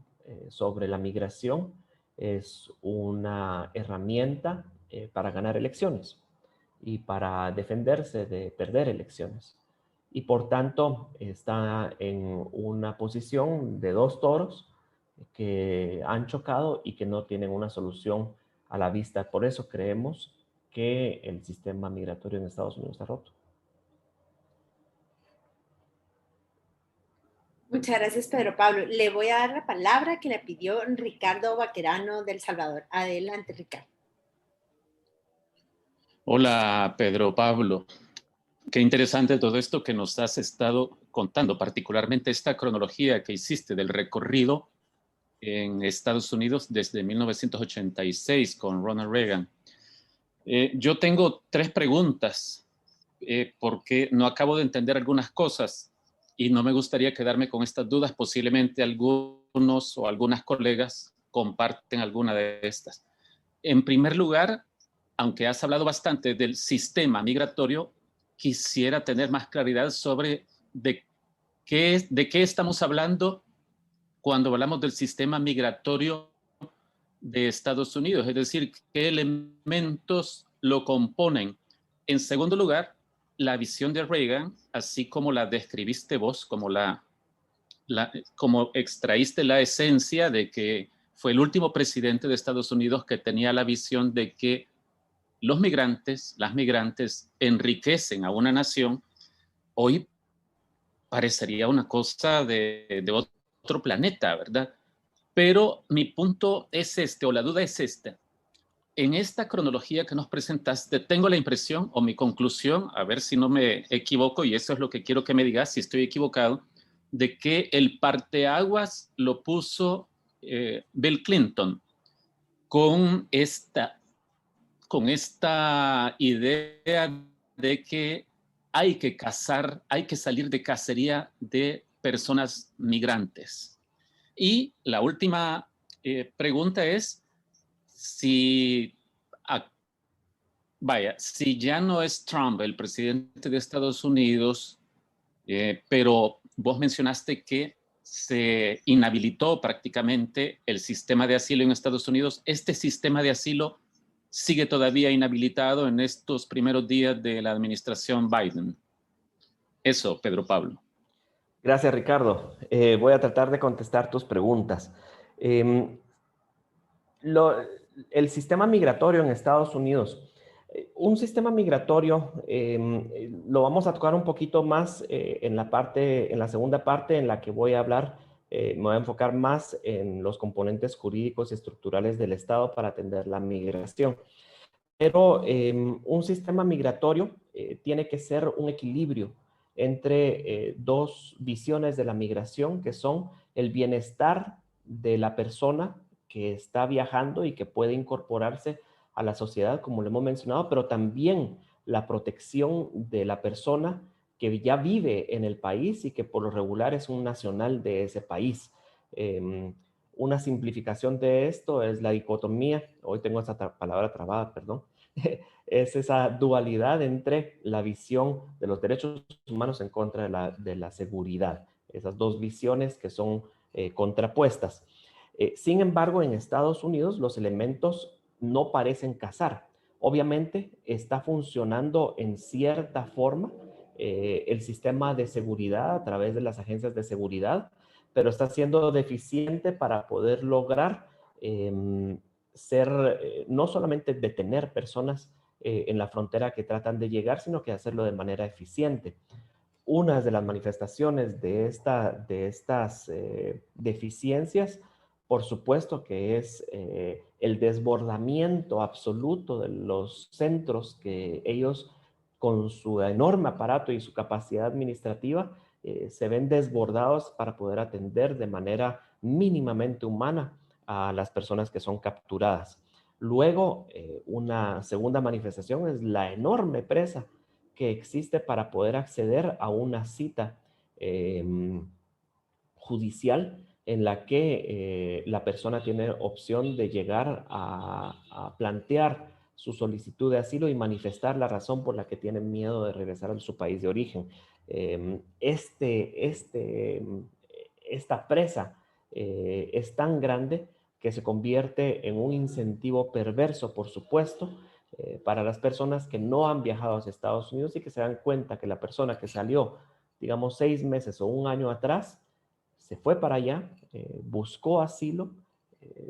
sobre la migración es una herramienta para ganar elecciones y para defenderse de perder elecciones. Y por tanto está en una posición de dos toros que han chocado y que no tienen una solución a la vista. Por eso creemos que el sistema migratorio en Estados Unidos está roto. Muchas gracias, Pedro Pablo. Le voy a dar la palabra que le pidió Ricardo Vaquerano del Salvador. Adelante, Ricardo. Hola, Pedro Pablo. Qué interesante todo esto que nos has estado contando, particularmente esta cronología que hiciste del recorrido en Estados Unidos desde 1986 con Ronald Reagan. Yo tengo 3 preguntas porque no acabo de entender algunas cosas y no me gustaría quedarme con estas dudas. Posiblemente algunos o algunas colegas comparten alguna de estas. En primer lugar, aunque has hablado bastante del sistema migratorio, quisiera tener más claridad sobre de qué estamos hablando cuando hablamos del sistema migratorio de Estados Unidos, es decir, qué elementos lo componen. En segundo lugar, la visión de Reagan, así como la describiste vos, como extraíste la esencia de que fue el último presidente de Estados Unidos que tenía la visión de que los migrantes, las migrantes enriquecen a una nación. Hoy parecería una cosa de otro planeta, ¿verdad? Pero mi punto es este, o la duda es esta. En esta cronología que nos presentaste, tengo la impresión, o mi conclusión, a ver si no me equivoco, y eso es lo que quiero que me digas si estoy equivocado, de que el parteaguas lo puso Bill Clinton con esta idea de que hay que cazar, hay que salir de cacería de personas migrantes. Y la última pregunta es si, si ya no es Trump el presidente de Estados Unidos, pero vos mencionaste que se inhabilitó prácticamente el sistema de asilo en Estados Unidos. ¿Este sistema de asilo sigue todavía inhabilitado en estos primeros días de la administración Biden? Eso, Pedro Pablo. Gracias, Ricardo. Voy a tratar de contestar tus preguntas. El sistema migratorio en Estados Unidos. Un sistema migratorio lo vamos a tocar un poquito más en la segunda parte en la que voy a hablar. Me voy a enfocar más en los componentes jurídicos y estructurales del Estado para atender la migración. Pero un sistema migratorio tiene que ser un equilibrio entre dos visiones de la migración, que son el bienestar de la persona que está viajando y que puede incorporarse a la sociedad, como lo hemos mencionado, pero también la protección de la persona que ya vive en el país y que por lo regular es un nacional de ese país. Una simplificación de esto es la dicotomía, hoy tengo esa palabra trabada, perdón, es esa dualidad entre la visión de los derechos humanos en contra de la seguridad. Esas dos visiones que son contrapuestas. Sin embargo, en Estados Unidos los elementos no parecen casar. Obviamente está funcionando en cierta forma el sistema de seguridad a través de las agencias de seguridad, pero está siendo deficiente para poder lograr no solamente detener personas en la frontera que tratan de llegar, sino que hacerlo de manera eficiente. Una de las manifestaciones de estas deficiencias, por supuesto que es el desbordamiento absoluto de los centros que ellos, con su enorme aparato y su capacidad administrativa, se ven desbordados para poder atender de manera mínimamente humana a las personas que son capturadas. Luego, una segunda manifestación es la enorme presa que existe para poder acceder a una cita judicial en la que la persona tiene opción de llegar a plantear su solicitud de asilo y manifestar la razón por la que tiene miedo de regresar a su país de origen. Esta presa es tan grande que se convierte en un incentivo perverso, por supuesto, para las personas que no han viajado a Estados Unidos y que se dan cuenta que la persona que salió, digamos, 6 meses o un año atrás, se fue para allá, buscó asilo,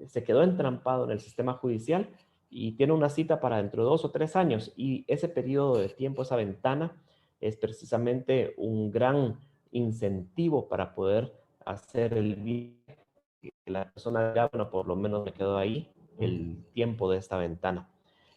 se quedó entrampado en el sistema judicial y tiene una cita para dentro de 2 o 3 años. Y ese periodo de tiempo, esa ventana, es precisamente un gran incentivo para poder hacer el bien. Que la persona ya, bueno, por lo menos me quedo ahí el tiempo de esta ventana.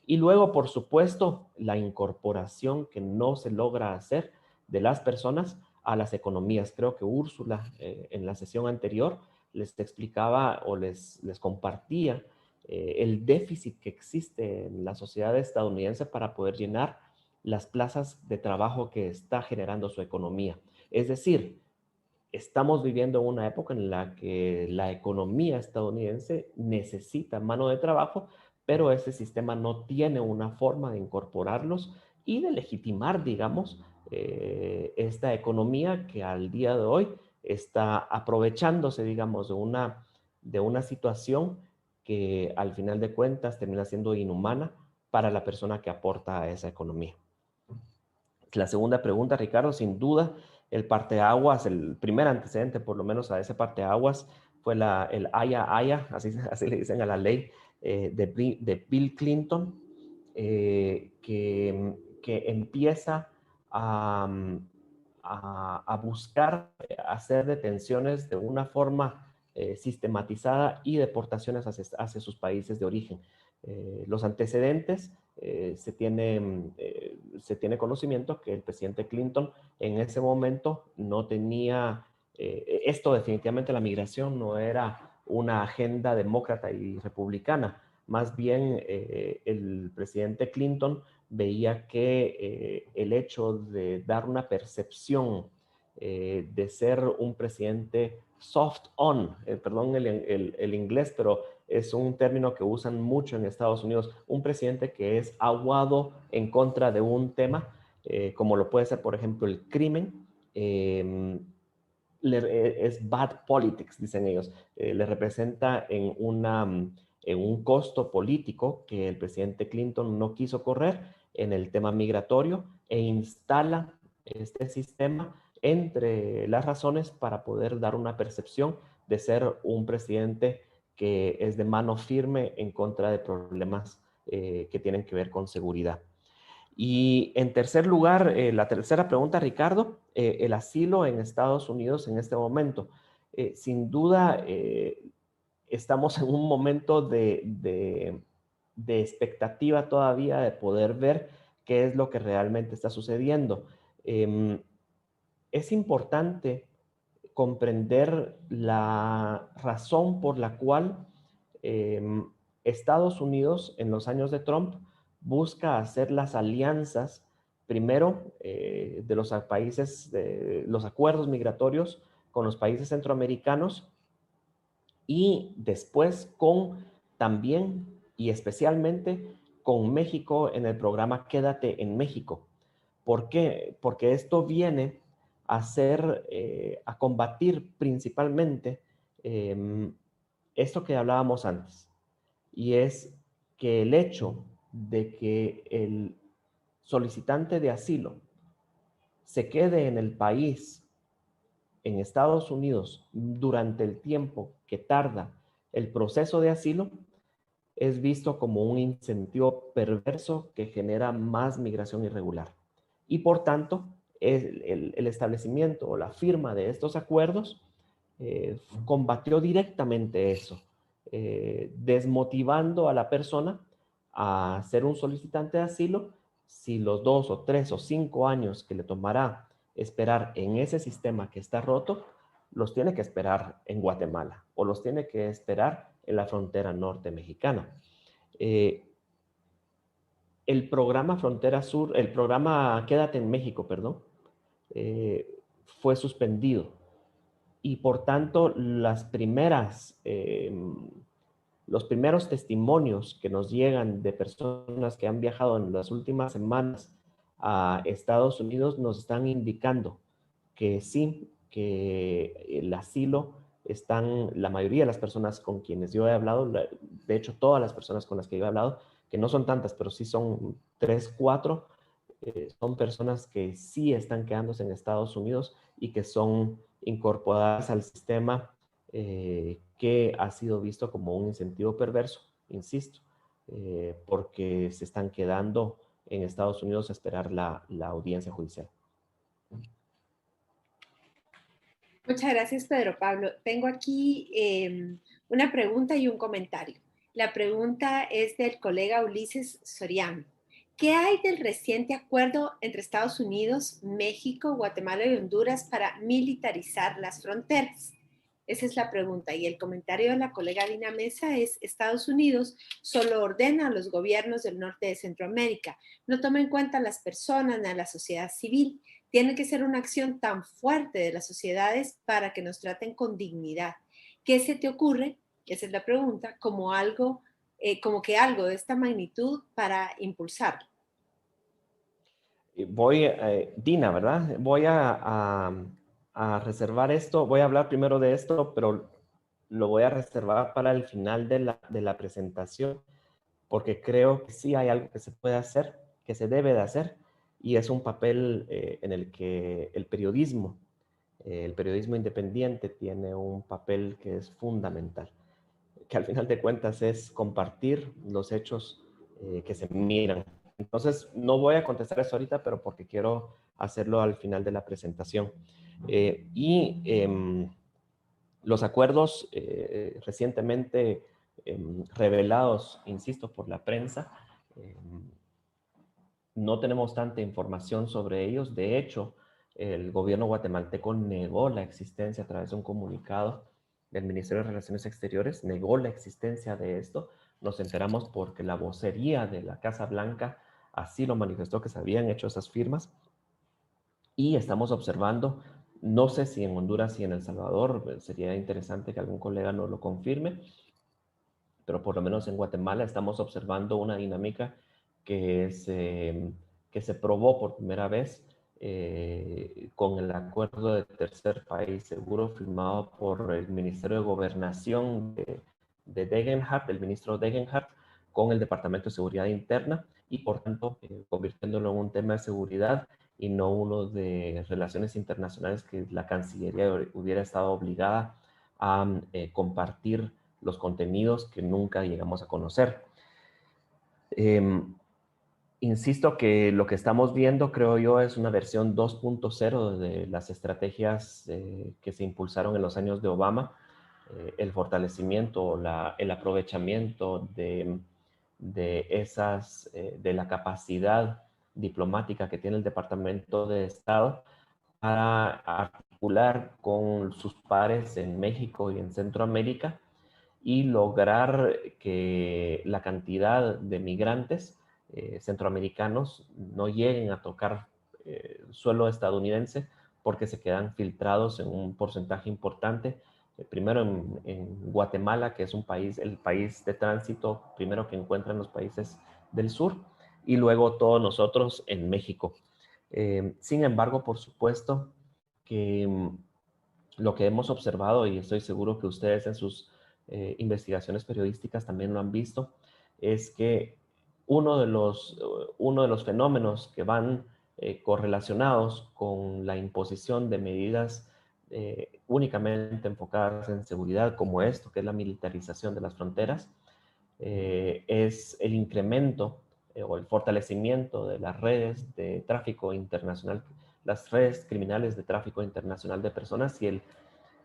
Y luego, por supuesto, la incorporación que no se logra hacer de las personas a las economías. Creo que Úrsula en la sesión anterior les explicaba o les compartía el déficit que existe en la sociedad estadounidense para poder llenar las plazas de trabajo que está generando su economía. Es decir, estamos viviendo una época en la que la economía estadounidense necesita mano de trabajo, pero ese sistema no tiene una forma de incorporarlos y de legitimar, digamos, esta economía que al día de hoy está aprovechándose, digamos, de una situación que al final de cuentas termina siendo inhumana para la persona que aporta a esa economía. La segunda pregunta, Ricardo, sin duda, el parteaguas, el primer antecedente por lo menos a ese parteaguas fue el Aya, así le dicen a la ley de Bill Clinton, que empieza a buscar hacer detenciones de una forma sistematizada y deportaciones hacia sus países de origen. Los antecedentes, se tiene conocimiento que el presidente Clinton en ese momento no tenía, esto definitivamente la migración no era una agenda demócrata y republicana, más bien el presidente Clinton veía que el hecho de dar una percepción de ser un presidente soft on, perdón el inglés, pero es un término que usan mucho en Estados Unidos, un presidente que es aguado en contra de un tema, como lo puede ser, por ejemplo, el crimen, es bad politics, dicen ellos, le representa en un costo político que el presidente Clinton no quiso correr en el tema migratorio e instala este sistema entre las razones para poder dar una percepción de ser un presidente que es de mano firme en contra de problemas que tienen que ver con seguridad. Y en tercer lugar, la tercera pregunta, Ricardo, el asilo en Estados Unidos en este momento. Sin duda, estamos en un momento de expectativa todavía de poder ver qué es lo que realmente está sucediendo. Es importante comprender la razón por la cual Estados Unidos en los años de Trump busca hacer las alianzas, primero de los países, de los acuerdos migratorios con los países centroamericanos y después con también y especialmente con México en el programa Quédate en México. ¿Por qué? Porque esto viene a combatir principalmente esto que hablábamos antes, y es que el hecho de que el solicitante de asilo se quede en el país, en Estados Unidos, durante el tiempo que tarda el proceso de asilo, es visto como un incentivo perverso que genera más migración irregular. Y por tanto, el establecimiento o la firma de estos acuerdos combatió directamente eso, desmotivando a la persona a ser un solicitante de asilo si los 2 o 3 o 5 años que le tomará esperar en ese sistema que está roto, los tiene que esperar en Guatemala o los tiene que esperar en la frontera norte mexicana. El programa Frontera Sur, el programa Quédate en México, perdón, fue suspendido y por tanto los primeros testimonios que nos llegan de personas que han viajado en las últimas semanas a Estados Unidos nos están indicando que sí, que el asilo la mayoría de las personas con quienes yo he hablado, de hecho todas las personas con las que yo he hablado, que no son tantas, pero sí son 3, 4, son personas que sí están quedándose en Estados Unidos y que son incorporadas al sistema que ha sido visto como un incentivo perverso, insisto, porque se están quedando en Estados Unidos a esperar la audiencia judicial. Muchas gracias, Pedro Pablo. Tengo aquí una pregunta y un comentario. La pregunta es del colega Ulises Soriano. ¿Qué hay del reciente acuerdo entre Estados Unidos, México, Guatemala y Honduras para militarizar las fronteras? Esa es la pregunta. Y el comentario de la colega Dina Mesa es: Estados Unidos solo ordena a los gobiernos del norte de Centroamérica. No toma en cuenta a las personas ni a la sociedad civil. Tiene que ser una acción tan fuerte de las sociedades para que nos traten con dignidad. ¿Qué se te ocurre? Esa es la pregunta, como que algo de esta magnitud para impulsarlo. Dina, ¿verdad? Voy a reservar esto. Voy a hablar primero de esto, pero lo voy a reservar para el final de la presentación, porque creo que sí hay algo que se puede hacer, que se debe de hacer, y es un papel en el que el periodismo independiente tiene un papel que es fundamental, que al final de cuentas es compartir los hechos que se miran. Entonces, no voy a contestar eso ahorita, pero porque quiero hacerlo al final de la presentación. Los acuerdos recientemente revelados, insisto, por la prensa, no tenemos tanta información sobre ellos. De hecho, el gobierno guatemalteco negó la existencia a través de un comunicado del Ministerio de Relaciones Exteriores, negó la existencia de esto. Nos enteramos porque la vocería de la Casa Blanca así lo manifestó, que se habían hecho esas firmas. Y estamos observando, no sé si en Honduras y en El Salvador, sería interesante que algún colega nos lo confirme, pero por lo menos en Guatemala estamos observando una dinámica que se probó por primera vez con el acuerdo de tercer país seguro firmado por el Ministerio de Gobernación de Degenhardt, el ministro Degenhardt, con el Departamento de Seguridad Interna, y por tanto convirtiéndolo en un tema de seguridad y no uno de relaciones internacionales que la Cancillería hubiera estado obligada a compartir los contenidos que nunca llegamos a conocer. Insisto que lo que estamos viendo, creo yo, es una versión 2.0 de las estrategias que se impulsaron en los años de Obama, el fortalecimiento, el aprovechamiento de la capacidad diplomática que tiene el Departamento de Estado para articular con sus pares en México y en Centroamérica y lograr que la cantidad de migrantes centroamericanos no lleguen a tocar suelo estadounidense, porque se quedan filtrados en un porcentaje importante. Primero en Guatemala, que es el país de tránsito primero que encuentran los países del sur, y luego todos nosotros en México. Sin embargo, por supuesto que lo que hemos observado, y estoy seguro que ustedes en sus investigaciones periodísticas también lo han visto, es que uno de los fenómenos que van correlacionados con la imposición de medidas únicamente enfocadas en seguridad, como esto, que es la militarización de las fronteras, es el incremento o el fortalecimiento de las redes de tráfico internacional, las redes criminales de tráfico internacional de personas,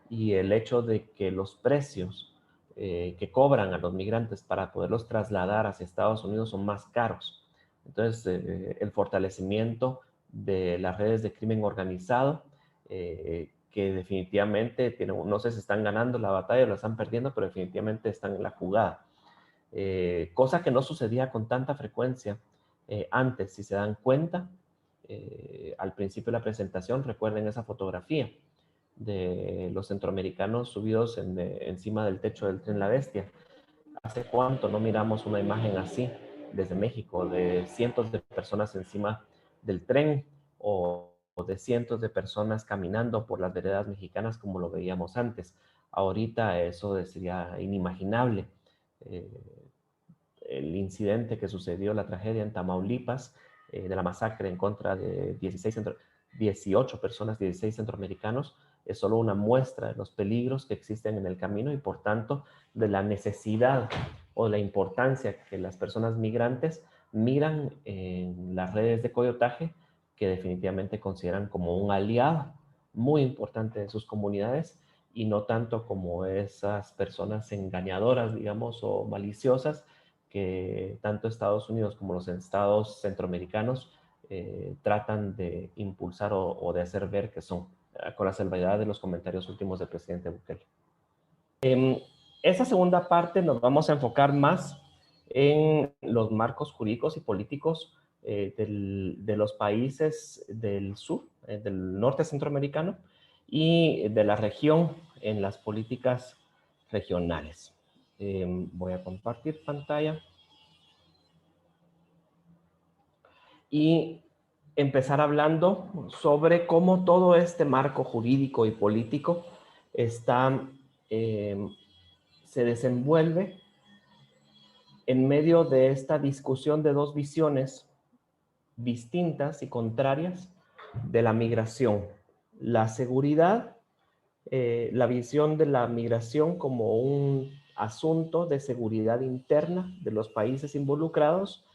y el hecho de que los precios que cobran a los migrantes para poderlos trasladar hacia Estados Unidos son más caros. Entonces, el fortalecimiento de las redes de crimen organizado, que definitivamente no sé si están ganando la batalla o la están perdiendo, pero definitivamente están en la jugada. Cosa que no sucedía con tanta frecuencia antes. Si se dan cuenta, al principio de la presentación, recuerden esa fotografía de los centroamericanos subidos encima del techo del tren La Bestia. ¿Hace cuánto no miramos una imagen así desde México, de cientos de personas encima del tren, o de cientos de personas caminando por las veredas mexicanas como lo veíamos antes? Ahorita eso sería inimaginable. El incidente que sucedió, la tragedia en Tamaulipas, de la masacre en contra de 18 personas, 16 centroamericanos, es solo una muestra de los peligros que existen en el camino y por tanto de la necesidad o la importancia que las personas migrantes miran en las redes de coyotaje, que definitivamente consideran como un aliado muy importante de sus comunidades, y no tanto como esas personas engañadoras, digamos, o maliciosas que tanto Estados Unidos como los estados centroamericanos tratan de impulsar o de hacer ver que son, con la salvedad de los comentarios últimos del presidente Bukele. Esa segunda parte nos vamos a enfocar más en los marcos jurídicos y políticos de los países del sur, del norte centroamericano, y de la región en las políticas regionales. Voy a compartir pantalla. Y empezar hablando sobre cómo todo este marco jurídico y político está, se desenvuelve en medio de esta discusión de dos visiones distintas y contrarias de la migración. La seguridad, la visión de la migración como un asunto de seguridad interna de los países involucrados,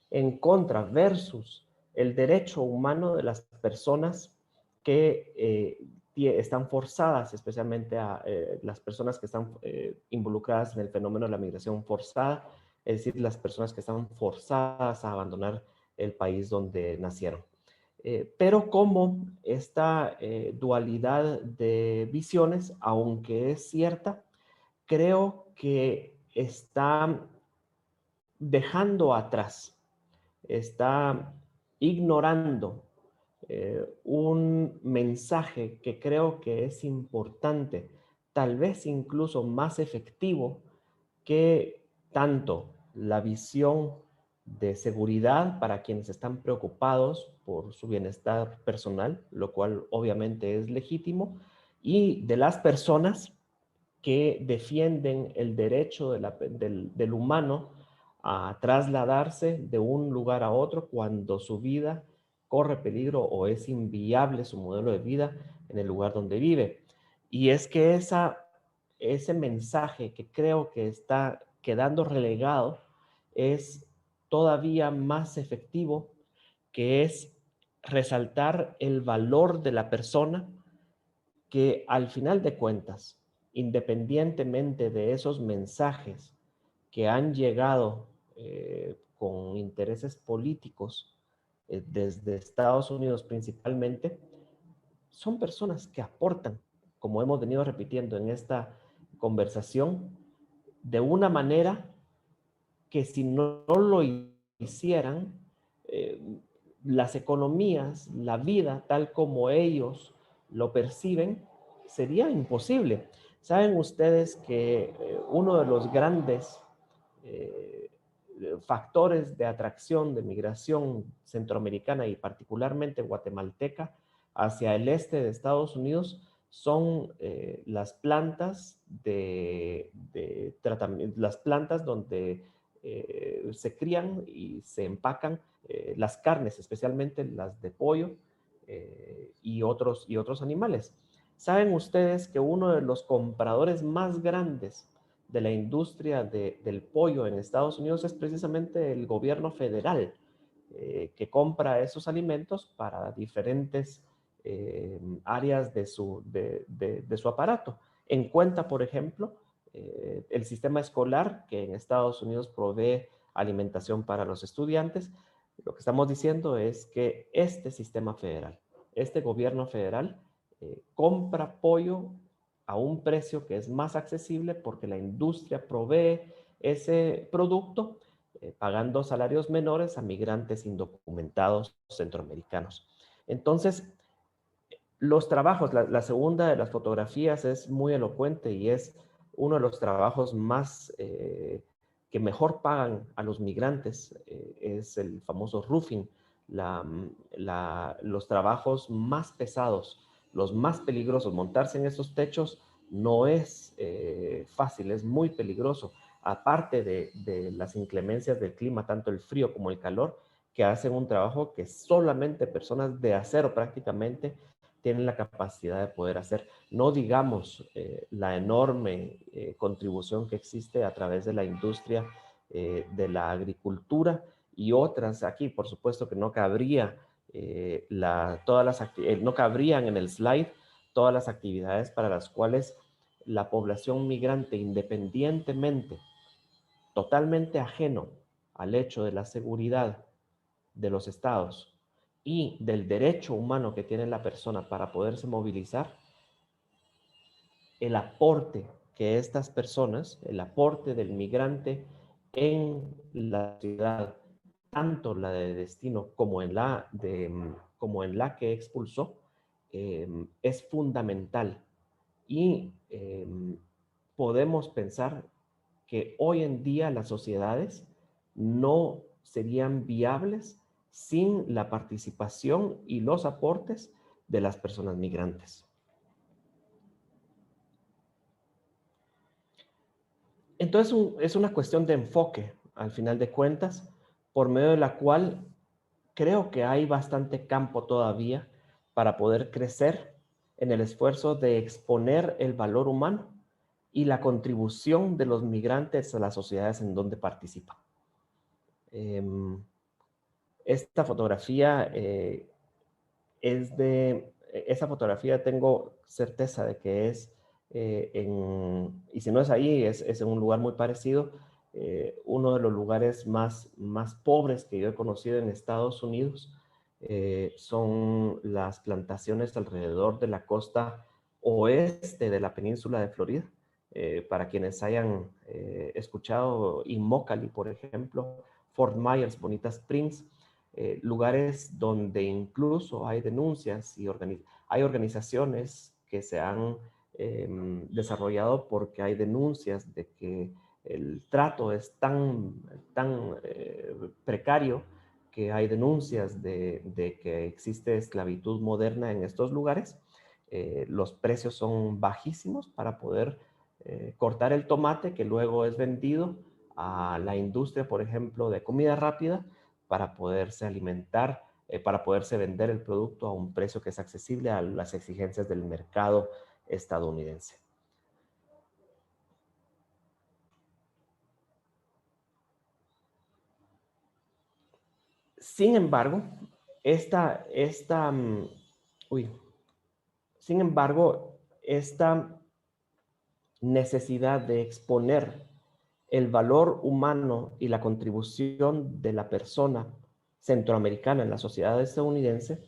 en contra, versus el derecho humano de las personas que están forzadas, especialmente a las personas que están involucradas en el fenómeno de la migración forzada, es decir, las personas que están forzadas a abandonar el país donde nacieron. Pero como esta dualidad de visiones, aunque es cierta, creo que está dejando atrás, está ignorando un mensaje que creo que es importante, tal vez incluso más efectivo que tanto la visión de seguridad para quienes están preocupados por su bienestar personal, lo cual obviamente es legítimo, y de las personas que defienden el derecho del humano a trasladarse de un lugar a otro cuando su vida corre peligro o es inviable su modelo de vida en el lugar donde vive. Y es que ese mensaje que creo que está quedando relegado es todavía más efectivo, que es resaltar el valor de la persona, que al final de cuentas, independientemente de esos mensajes que han llegado con intereses políticos desde Estados Unidos principalmente, son personas que aportan, como hemos venido repitiendo en esta conversación, de una manera que si no lo hicieran, eh, las economías, la vida tal como ellos lo perciben, sería imposible. Saben ustedes que uno de los grandes eh, factores de atracción de migración centroamericana y particularmente guatemalteca hacia el este de Estados Unidos son las plantas de tratamiento, las plantas donde se crían y se empacan las carnes, especialmente las de pollo y otros animales. ¿Saben ustedes que uno de los compradores más grandes de la industria del pollo en Estados Unidos es precisamente el gobierno federal, que compra esos alimentos para diferentes áreas de su aparato? En cuenta, por ejemplo, el sistema escolar que en Estados Unidos provee alimentación para los estudiantes. Lo que estamos diciendo es que este sistema federal, este gobierno federal, compra pollo a un precio que es más accesible porque la industria provee ese producto, pagando salarios menores a migrantes indocumentados centroamericanos. Entonces, los trabajos, la segunda de las fotografías es muy elocuente y es uno de los trabajos más que mejor pagan a los migrantes, es el famoso roofing, los trabajos más pesados, los más peligrosos. Montarse en esos techos no es fácil, es muy peligroso. Aparte de las inclemencias del clima, tanto el frío como el calor, que hacen un trabajo que solamente personas de acero prácticamente tienen la capacidad de poder hacer. No digamos la enorme contribución que existe a través de la industria de la agricultura y otras aquí, por supuesto que no cabría no cabrían en el slide todas las actividades para las cuales la población migrante, independientemente, totalmente ajeno al hecho de la seguridad de los estados y del derecho humano que tiene la persona para poderse movilizar, el aporte que estas personas, el aporte del migrante en la ciudad, tanto la de destino como en la que expulsó, es fundamental. Y podemos pensar que hoy en día las sociedades no serían viables sin la participación y los aportes de las personas migrantes. Entonces es una cuestión de enfoque, al final de cuentas, por medio de la cual creo que hay bastante campo todavía para poder crecer en el esfuerzo de exponer el valor humano y la contribución de los migrantes a las sociedades en donde participan. Esta fotografía esa fotografía tengo certeza de que es y si no es ahí, es en un lugar muy parecido, uno de los lugares más pobres que yo he conocido en Estados Unidos. Son las plantaciones alrededor de la costa oeste de la península de Florida. Para quienes hayan escuchado Immokalee, por ejemplo, Fort Myers, Bonita Springs, lugares donde incluso hay denuncias y hay organizaciones que se han desarrollado porque hay denuncias de que el trato es tan precario que hay denuncias de que existe esclavitud moderna en estos lugares. Los precios son bajísimos para poder cortar el tomate que luego es vendido a la industria, por ejemplo, de comida rápida para poderse alimentar, para poderse vender el producto a un precio que es accesible a las exigencias del mercado estadounidense. Sin embargo, esta necesidad de exponer el valor humano y la contribución de la persona centroamericana en la sociedad estadounidense,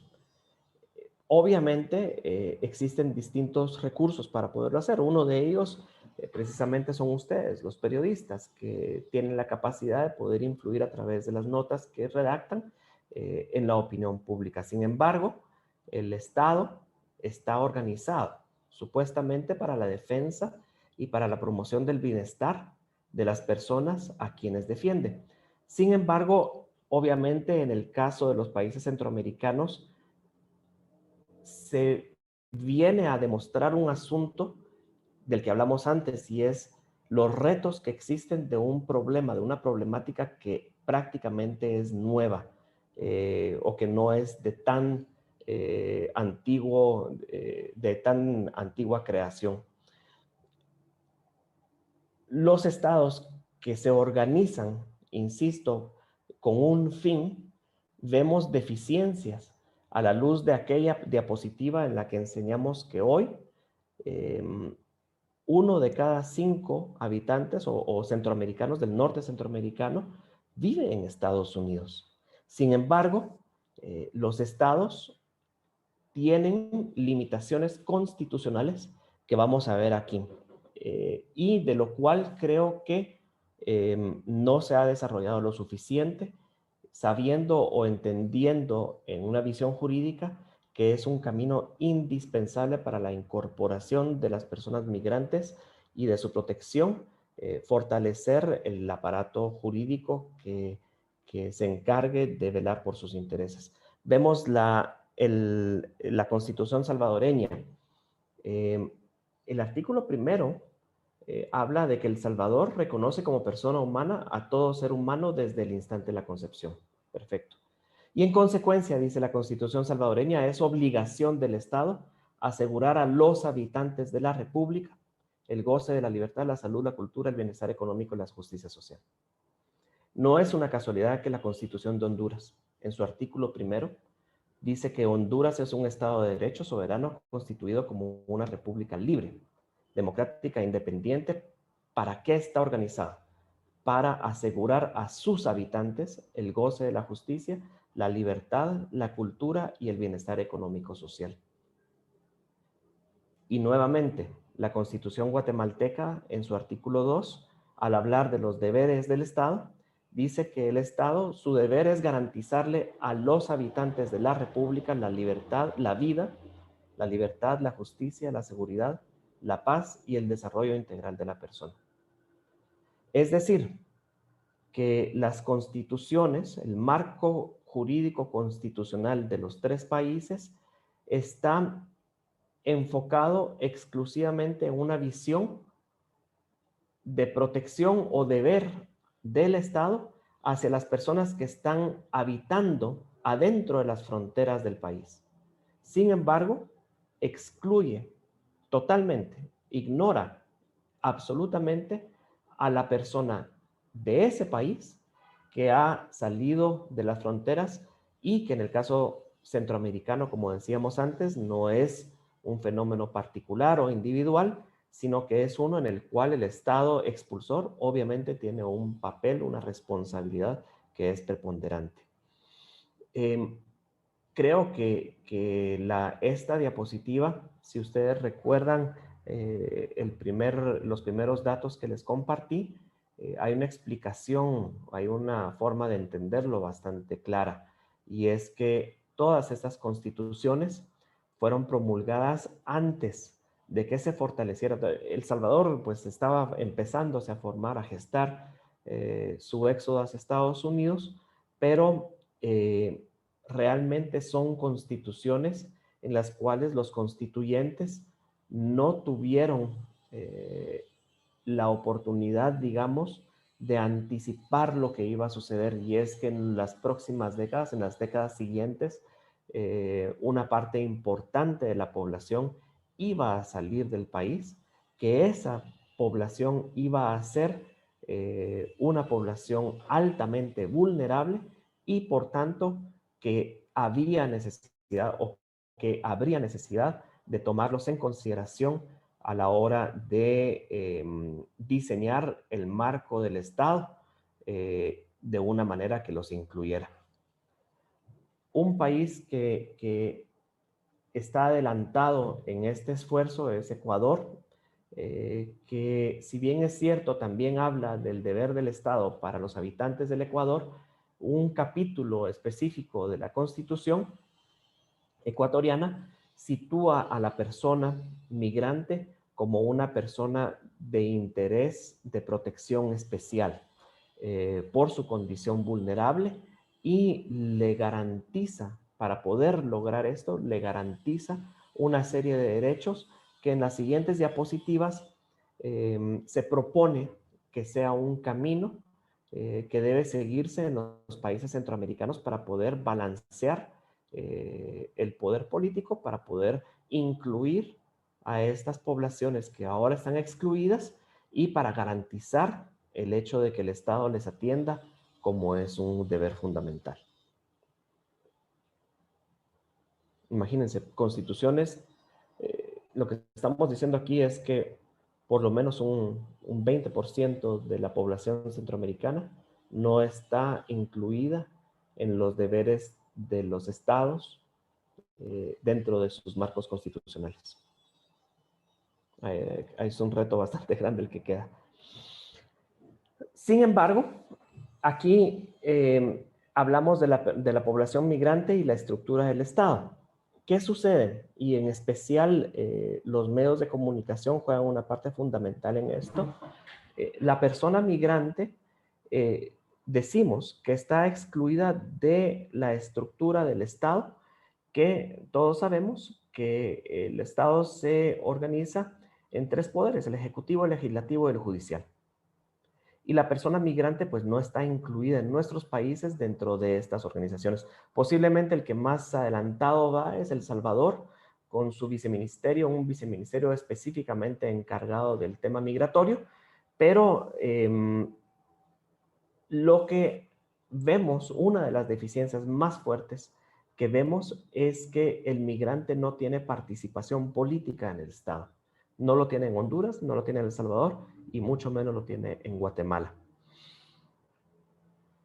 obviamente existen distintos recursos para poderlo hacer. Uno de ellos precisamente son ustedes, los periodistas, que tienen la capacidad de poder influir a través de las notas que redactan en la opinión pública. Sin embargo, el Estado está organizado supuestamente para la defensa y para la promoción del bienestar de las personas a quienes defiende. Sin embargo, obviamente en el caso de los países centroamericanos, se viene a demostrar un asunto del que hablamos antes, y es los retos que existen de un problema, de una problemática que prácticamente es nueva o que no es de tan de tan antigua creación. Los estados que se organizan, insisto, con un fin, vemos deficiencias a la luz de aquella diapositiva en la que enseñamos que hoy 1 de cada 5 habitantes o centroamericanos del norte centroamericano vive en Estados Unidos. Sin embargo, los estados tienen limitaciones constitucionales que vamos a ver aquí, y de lo cual creo que no se ha desarrollado lo suficiente, sabiendo o entendiendo en una visión jurídica que es un camino indispensable para la incorporación de las personas migrantes y de su protección, fortalecer el aparato jurídico que se encargue de velar por sus intereses. Vemos la Constitución salvadoreña. El artículo 1 habla de que El Salvador reconoce como persona humana a todo ser humano desde el instante de la concepción. Perfecto. Y en consecuencia, dice la Constitución salvadoreña, es obligación del Estado asegurar a los habitantes de la República el goce de la libertad, la salud, la cultura, el bienestar económico y la justicia social. No es una casualidad que la Constitución de Honduras, en su artículo 1, dice que Honduras es un Estado de derecho soberano constituido como una república libre, democrática e independiente. ¿Para qué está organizada? Para asegurar a sus habitantes el goce de la justicia, la libertad, la cultura y el bienestar económico social. Y nuevamente, la Constitución guatemalteca, en su artículo 2, al hablar de los deberes del Estado, dice que el Estado, su deber es garantizarle a los habitantes de la República la libertad, la vida, la libertad, la justicia, la seguridad, la paz y el desarrollo integral de la persona. Es decir, que las constituciones, el marco jurídico constitucional de los tres países está enfocado exclusivamente en una visión de protección o deber del Estado hacia las personas que están habitando adentro de las fronteras del país. Sin embargo, excluye totalmente, ignora absolutamente a la persona de ese país que ha salido de las fronteras y que en el caso centroamericano, como decíamos antes, no es un fenómeno particular o individual, sino que es uno en el cual el Estado expulsor obviamente tiene un papel, una responsabilidad que es preponderante. Creo que esta diapositiva, si ustedes recuerdan los primeros datos que les compartí, hay una explicación, hay una forma de entenderlo bastante clara, y es que todas estas constituciones fueron promulgadas antes de que se fortaleciera. El Salvador pues estaba empezándose a formar, a gestar su éxodo hacia Estados Unidos, pero realmente son constituciones en las cuales los constituyentes no tuvieron la oportunidad, digamos, de anticipar lo que iba a suceder, y es que en las próximas décadas, en las décadas siguientes, una parte importante de la población iba a salir del país, que esa población iba a ser una población altamente vulnerable y por tanto que había necesidad o que habría necesidad de tomarlos en consideración a la hora de diseñar el marco del Estado de una manera que los incluyera. Un país que está adelantado en este esfuerzo es Ecuador, que si bien es cierto, también habla del deber del Estado para los habitantes del Ecuador. Un capítulo específico de la Constitución ecuatoriana sitúa a la persona migrante como una persona de interés de protección especial por su condición vulnerable, y le garantiza, para poder lograr esto, le garantiza una serie de derechos que en las siguientes diapositivas se propone que sea un camino que debe seguirse en los países centroamericanos para poder balancear el poder político, para poder incluir a estas poblaciones que ahora están excluidas y para garantizar el hecho de que el Estado les atienda como es un deber fundamental. Imagínense, constituciones, lo que estamos diciendo aquí es que por lo menos un 20% de la población centroamericana no está incluida en los deberes de los estados dentro de sus marcos constitucionales. Es un reto bastante grande el que queda. Sin embargo, aquí hablamos de la población migrante y la estructura del Estado. ¿Qué sucede? Y en especial los medios de comunicación juegan una parte fundamental en esto. La persona migrante, decimos que está excluida de la estructura del Estado, que todos sabemos que el Estado se organiza en tres poderes: el ejecutivo, el legislativo y el judicial. Y la persona migrante pues no está incluida en nuestros países dentro de estas organizaciones. Posiblemente el que más adelantado va es El Salvador, con su viceministerio, un viceministerio específicamente encargado del tema migratorio, pero lo que vemos, una de las deficiencias más fuertes que vemos es que el migrante no tiene participación política en el Estado. No lo tiene en Honduras, no lo tiene en El Salvador y mucho menos lo tiene en Guatemala.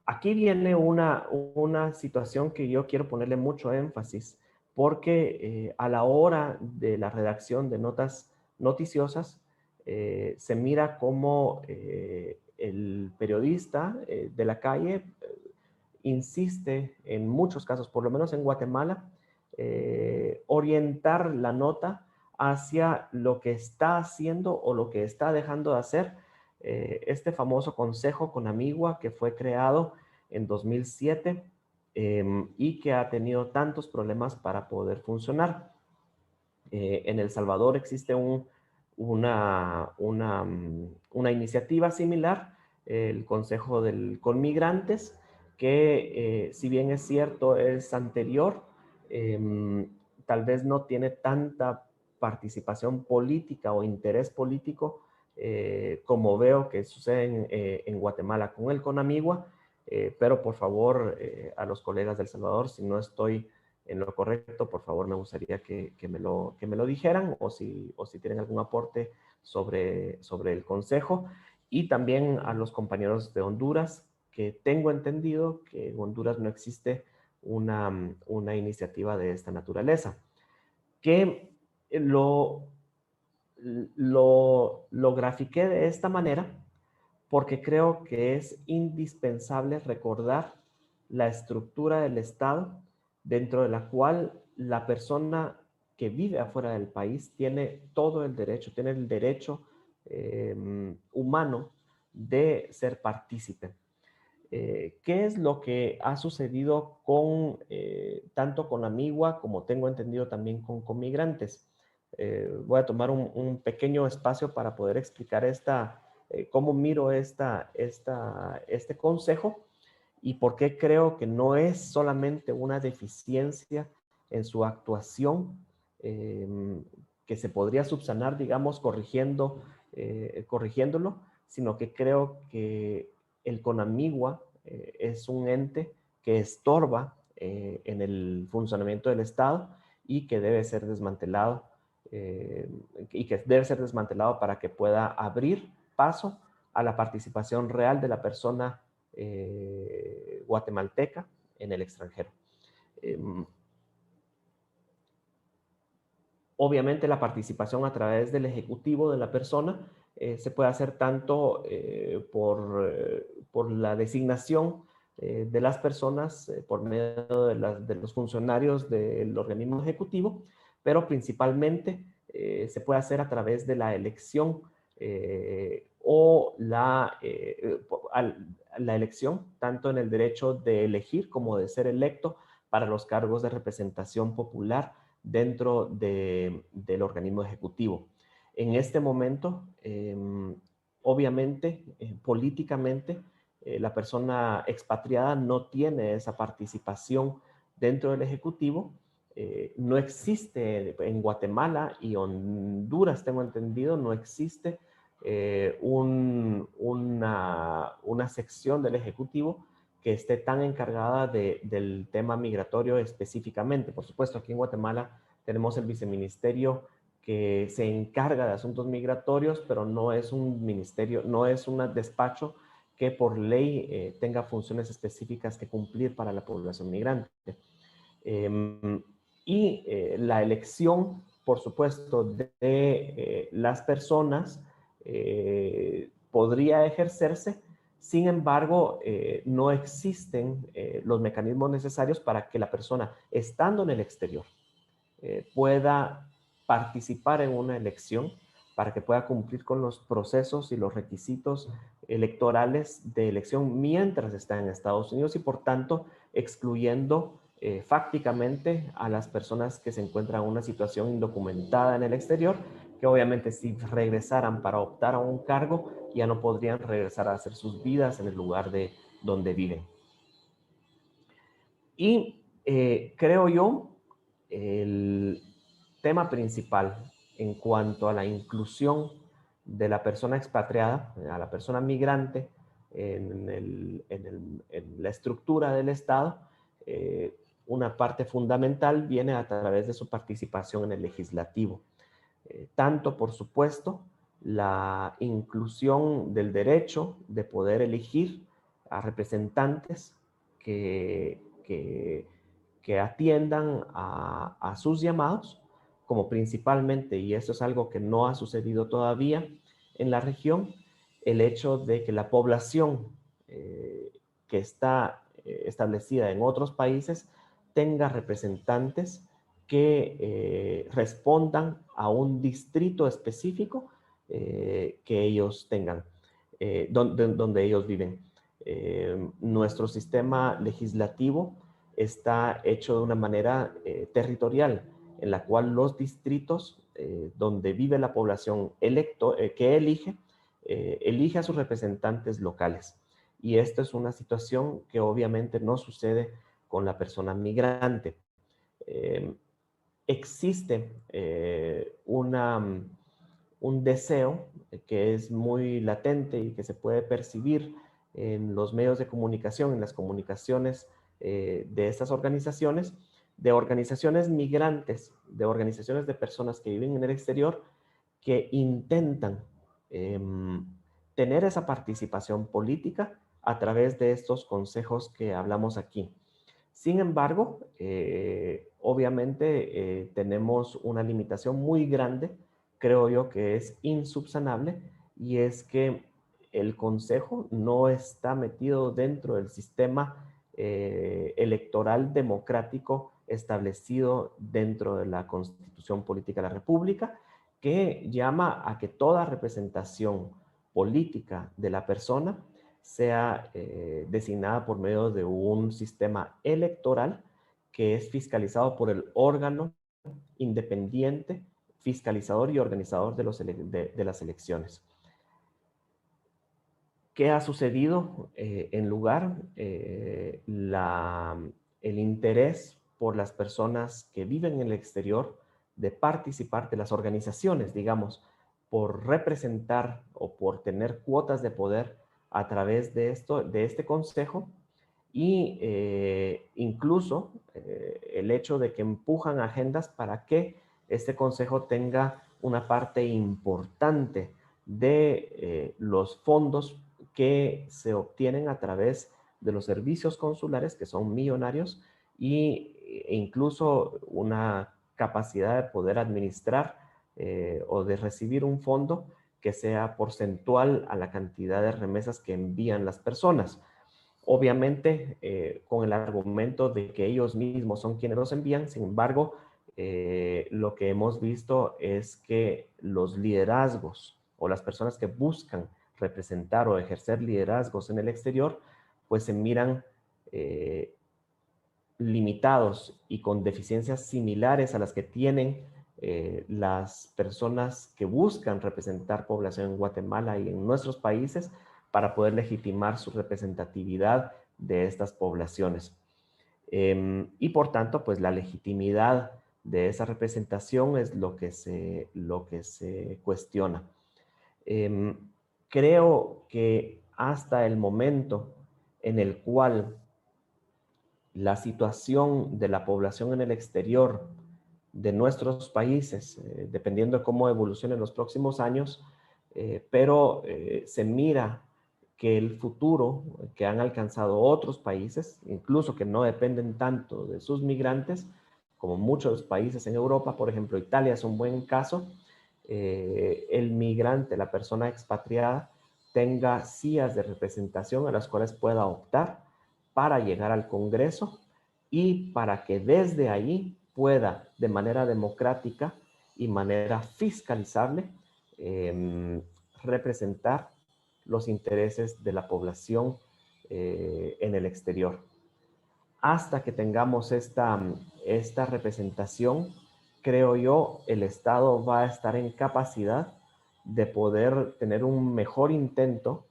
Aquí viene una situación que yo quiero ponerle mucho énfasis, porque a la hora de la redacción de notas noticiosas se mira cómo el periodista de la calle insiste en muchos casos, por lo menos en Guatemala, orientar la nota hacia lo que está haciendo o lo que está dejando de hacer este famoso Consejo Conamigua, que fue creado en 2007 y que ha tenido tantos problemas para poder funcionar. En El Salvador existe una iniciativa similar, el Consejo del Conmigrantes, que si bien es cierto es anterior, tal vez no tiene tanta participación política o interés político como veo que sucede en Guatemala con el CONAMIGUA, pero por favor a los colegas del Salvador, si no estoy en lo correcto, por favor me gustaría que me lo dijeran, o si tienen algún aporte sobre el consejo. Y también a los compañeros de Honduras, que tengo entendido que en Honduras no existe una iniciativa de esta naturaleza, que lo grafiqué de esta manera porque creo que es indispensable recordar la estructura del Estado dentro de la cual la persona que vive afuera del país tiene todo el derecho, tiene el derecho humano de ser partícipe. ¿Qué es lo que ha sucedido con tanto con Amigua como tengo entendido también con migrantes? Voy a tomar un pequeño espacio para poder explicar cómo miro este consejo y por qué creo que no es solamente una deficiencia en su actuación que se podría subsanar, digamos, corrigiéndolo, sino que creo que el CONAMIGUA es un ente que estorba en el funcionamiento del Estado y que debe ser desmantelado para que pueda abrir paso a la participación real de la persona guatemalteca en el extranjero. Obviamente la participación a través del ejecutivo de la persona se puede hacer tanto por la designación de las personas por medio de los funcionarios del organismo ejecutivo, pero principalmente se puede hacer a través de la elección o la elección, tanto en el derecho de elegir como de ser electo para los cargos de representación popular dentro del organismo ejecutivo. En este momento, obviamente, políticamente, la persona expatriada no tiene esa participación dentro del ejecutivo. No existe en Guatemala y Honduras, tengo entendido, no existe una sección del ejecutivo que esté tan encargada del tema migratorio específicamente. Por supuesto, aquí en Guatemala tenemos el viceministerio que se encarga de asuntos migratorios, pero no es un ministerio, no es un despacho que por ley tenga funciones específicas que cumplir para la población migrante. La elección, por supuesto, de las personas podría ejercerse. Sin embargo, no existen los mecanismos necesarios para que la persona, estando en el exterior, pueda participar en una elección, para que pueda cumplir con los procesos y los requisitos electorales de elección mientras está en Estados Unidos y, por tanto, excluyendo fácticamente a las personas que se encuentran en una situación indocumentada en el exterior, que obviamente si regresaran para optar a un cargo, ya no podrían regresar a hacer sus vidas en el lugar de donde viven. Y creo yo, el tema principal en cuanto a la inclusión de la persona expatriada, a la persona migrante en la estructura del Estado, una parte fundamental viene a través de su participación en el legislativo. Tanto, por supuesto, la inclusión del derecho de poder elegir a representantes que atiendan a sus llamados, como principalmente, y eso es algo que no ha sucedido todavía en la región, el hecho de que la población que está establecida en otros países tenga representantes que respondan a un distrito específico que ellos tengan, donde ellos viven. Nuestro sistema legislativo está hecho de una manera territorial, en la cual los distritos donde vive la población que elige a sus representantes locales. Y esta es una situación que obviamente no sucede con la persona migrante. Existe un deseo que es muy latente y que se puede percibir en los medios de comunicación, en las comunicaciones de estas organizaciones, de organizaciones migrantes, de organizaciones de personas que viven en el exterior, que intentan tener esa participación política a través de estos consejos que hablamos aquí. Sin embargo, obviamente tenemos una limitación muy grande, creo yo que es insubsanable, y es que el Consejo no está metido dentro del sistema electoral democrático establecido dentro de la Constitución Política de la República, que llama a que toda representación política de la persona sea designada por medio de un sistema electoral que es fiscalizado por el órgano independiente, fiscalizador y organizador de las elecciones. ¿Qué ha sucedido en lugar? El interés por las personas que viven en el exterior de participar, de las organizaciones, digamos, por representar o por tener cuotas de poder a través de este consejo, y incluso el hecho de que empujan agendas para que este consejo tenga una parte importante de los fondos que se obtienen a través de los servicios consulares, que son millonarios, e incluso una capacidad de poder administrar o de recibir un fondo que sea porcentual a la cantidad de remesas que envían las personas. Obviamente, con el argumento de que ellos mismos son quienes los envían. Sin embargo, lo que hemos visto es que los liderazgos o las personas que buscan representar o ejercer liderazgos en el exterior, pues se miran limitados y con deficiencias similares a las que tienen las personas que buscan representar población en Guatemala y en nuestros países para poder legitimar su representatividad de estas poblaciones. Y por tanto, pues la legitimidad de esa representación es lo que se cuestiona. Creo que hasta el momento en el cual la situación de la población en el exterior de nuestros países, dependiendo de cómo evolucione en los próximos años, pero se mira que el futuro que han alcanzado otros países, incluso que no dependen tanto de sus migrantes, como muchos países en Europa, por ejemplo, Italia es un buen caso, el migrante, la persona expatriada, tenga sillas de representación a las cuales pueda optar para llegar al Congreso y para que desde ahí pueda, de manera democrática y manera fiscalizable, representar los intereses de la población en el exterior. Hasta que tengamos esta representación, creo yo, el Estado va a estar en capacidad de poder tener un mejor intento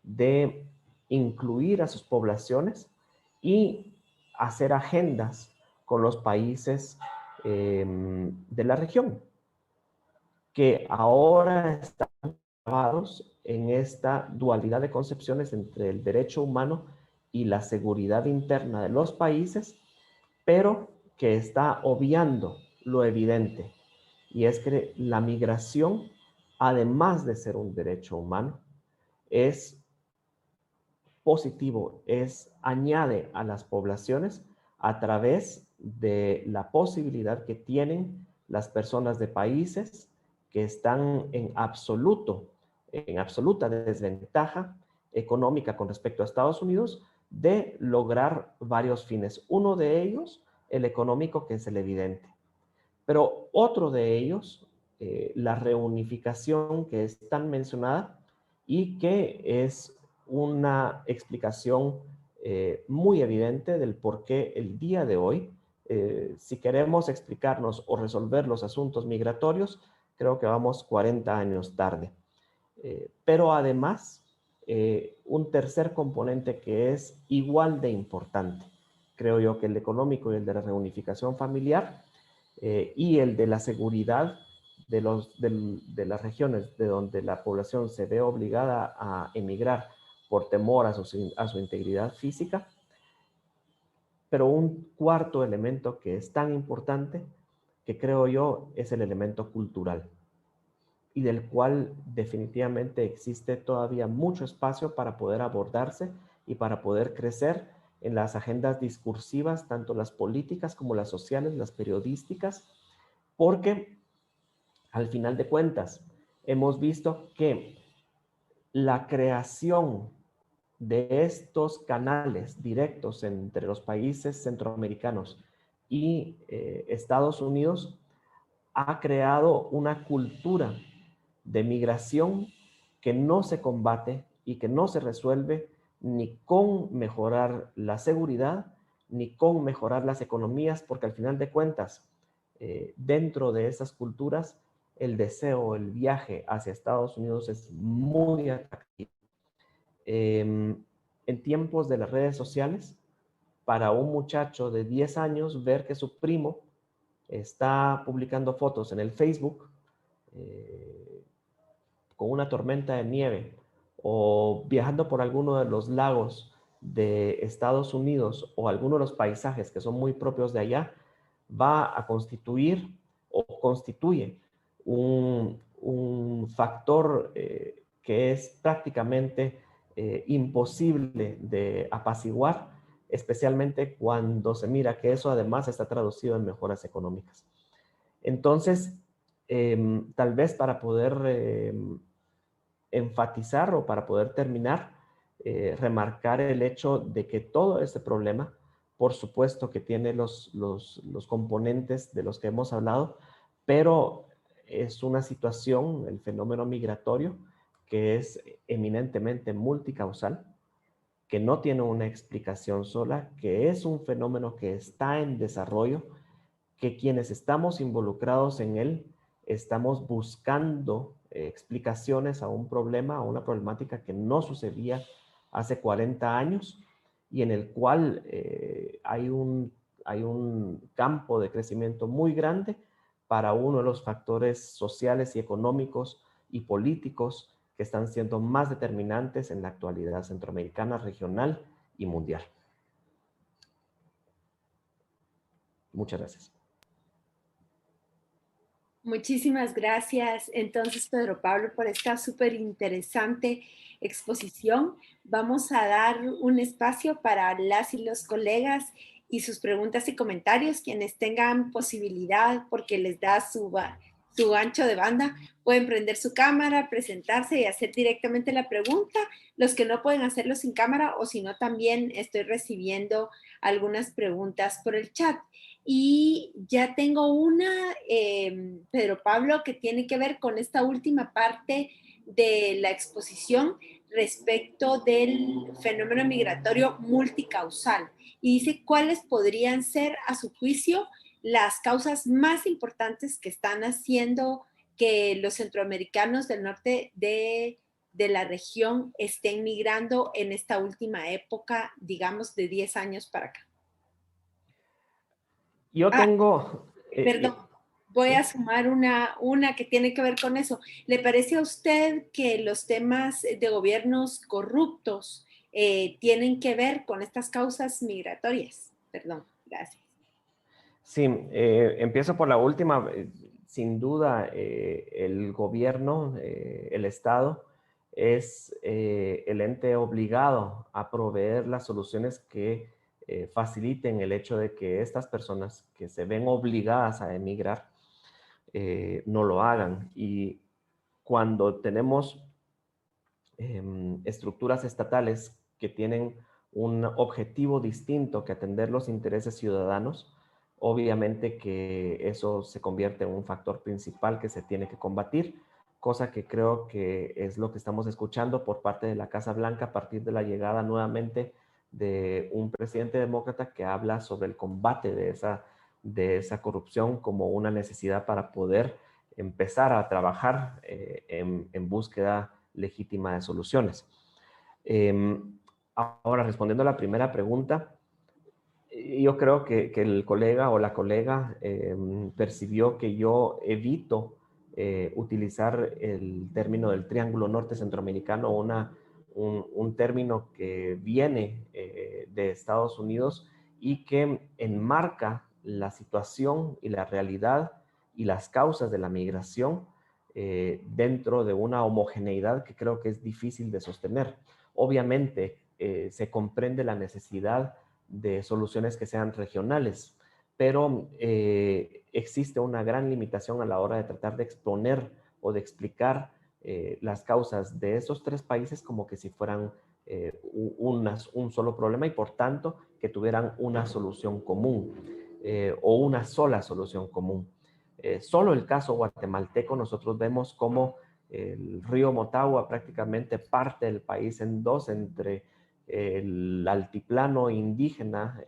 de incluir a sus poblaciones y hacer agendas con los países de la región, que ahora están clavados en esta dualidad de concepciones entre el derecho humano y la seguridad interna de los países, pero que está obviando lo evidente, y es que la migración, además de ser un derecho humano, es positivo, añade a las poblaciones a través de la posibilidad que tienen las personas de países que están en absoluta desventaja económica con respecto a Estados Unidos, de lograr varios fines. Uno de ellos, el económico, que es el evidente. Pero otro de ellos, la reunificación, que es tan mencionada y que es una explicación muy evidente del por qué el día de hoy, si queremos explicarnos o resolver los asuntos migratorios, creo que vamos 40 años tarde. Pero además, un tercer componente que es igual de importante, creo yo, que el económico y el de la reunificación familiar, y el de la seguridad de las regiones de donde la población se ve obligada a emigrar por temor a su integridad física. Pero un cuarto elemento que es tan importante, que creo yo es el elemento cultural, y del cual definitivamente existe todavía mucho espacio para poder abordarse y para poder crecer en las agendas discursivas, tanto las políticas como las sociales, las periodísticas, porque al final de cuentas hemos visto que la creación de estos canales directos entre los países centroamericanos y Estados Unidos ha creado una cultura de migración que no se combate y que no se resuelve ni con mejorar la seguridad, ni con mejorar las economías, porque al final de cuentas, dentro de esas culturas, el deseo, el viaje hacia Estados Unidos es muy atractivo. En tiempos de las redes sociales, para un muchacho de 10 años ver que su primo está publicando fotos en el Facebook con una tormenta de nieve o viajando por alguno de los lagos de Estados Unidos o alguno de los paisajes que son muy propios de allá, va a constituir o constituye un factor que es prácticamente imposible de apaciguar, especialmente cuando se mira que eso además está traducido en mejoras económicas. Entonces, tal vez para poder enfatizar o para poder terminar, remarcar el hecho de que todo este problema, por supuesto que tiene los componentes de los que hemos hablado, pero es una situación, el fenómeno migratorio, que es eminentemente multicausal, que no tiene una explicación sola, que es un fenómeno que está en desarrollo, que quienes estamos involucrados en él estamos buscando explicaciones a un problema, a una problemática que no sucedía hace 40 años y en el cual hay un campo de crecimiento muy grande para uno de los factores sociales y económicos y políticos que están siendo más determinantes en la actualidad centroamericana, regional y mundial. Muchas gracias. Muchísimas gracias, entonces, Pedro Pablo, por esta súper interesante exposición. Vamos a dar un espacio para las y los colegas y sus preguntas y comentarios. Quienes tengan posibilidad, porque les da su ancho de banda, pueden prender su cámara, presentarse y hacer directamente la pregunta. Los que no pueden hacerlo sin cámara, o si no, también estoy recibiendo algunas preguntas por el chat. Y ya tengo una, Pedro Pablo, que tiene que ver con esta última parte de la exposición respecto del fenómeno migratorio multicausal. Y dice cuáles podrían ser, a su juicio, las causas más importantes que están haciendo que los centroamericanos del norte de la región estén migrando en esta última época, digamos, de 10 años para acá. Yo tengo... Perdón, voy a sumar una que tiene que ver con eso. ¿Le parece a usted que los temas de gobiernos corruptos tienen que ver con estas causas migratorias? Perdón, gracias. Sí, empiezo por la última. Sin duda, el gobierno, el Estado, es el ente obligado a proveer las soluciones que faciliten el hecho de que estas personas que se ven obligadas a emigrar no lo hagan. Y cuando tenemos estructuras estatales que tienen un objetivo distinto que atender los intereses ciudadanos, obviamente que eso se convierte en un factor principal que se tiene que combatir, cosa que creo que es lo que estamos escuchando por parte de la Casa Blanca a partir de la llegada nuevamente de un presidente demócrata que habla sobre el combate de esa corrupción como una necesidad para poder empezar a trabajar en búsqueda legítima de soluciones. Ahora, respondiendo a la primera pregunta, yo creo que el colega o la colega percibió que yo evito utilizar el término del Triángulo Norte Centroamericano, un término que viene de Estados Unidos y que enmarca la situación y la realidad y las causas de la migración dentro de una homogeneidad que creo que es difícil de sostener. Obviamente, se comprende la necesidad de soluciones que sean regionales, pero existe una gran limitación a la hora de tratar de exponer o de explicar las causas de esos tres países como que si fueran un solo problema y por tanto que tuvieran una solución común o una sola solución común. Solo el caso guatemalteco, nosotros vemos cómo el río Motagua prácticamente parte el país en dos entre el altiplano indígena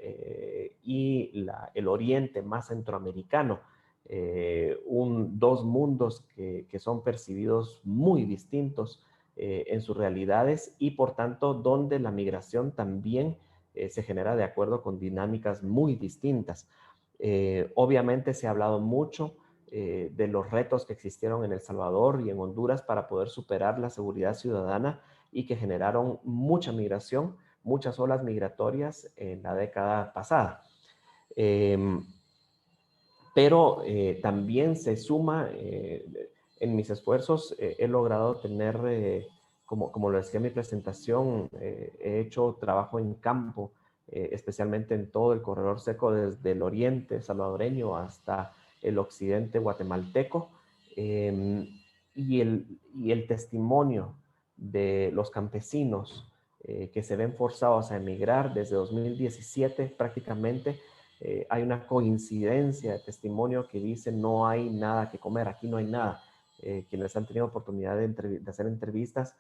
y el oriente más centroamericano. Dos mundos que son percibidos muy distintos en sus realidades y por tanto donde la migración también se genera de acuerdo con dinámicas muy distintas. Obviamente se ha hablado mucho de los retos que existieron en El Salvador y en Honduras para poder superar la seguridad ciudadana y que generaron mucha migración, muchas olas migratorias en la década pasada. Pero también se suma, en mis esfuerzos he logrado tener, como lo decía en mi presentación, he hecho trabajo en campo, especialmente en todo el corredor seco desde el oriente salvadoreño hasta el occidente guatemalteco, y el testimonio de los campesinos que se ven forzados a emigrar desde 2017 prácticamente. Hay una coincidencia de testimonio que dice no hay nada que comer, aquí no hay nada. Quienes han tenido oportunidad de hacer entrevistas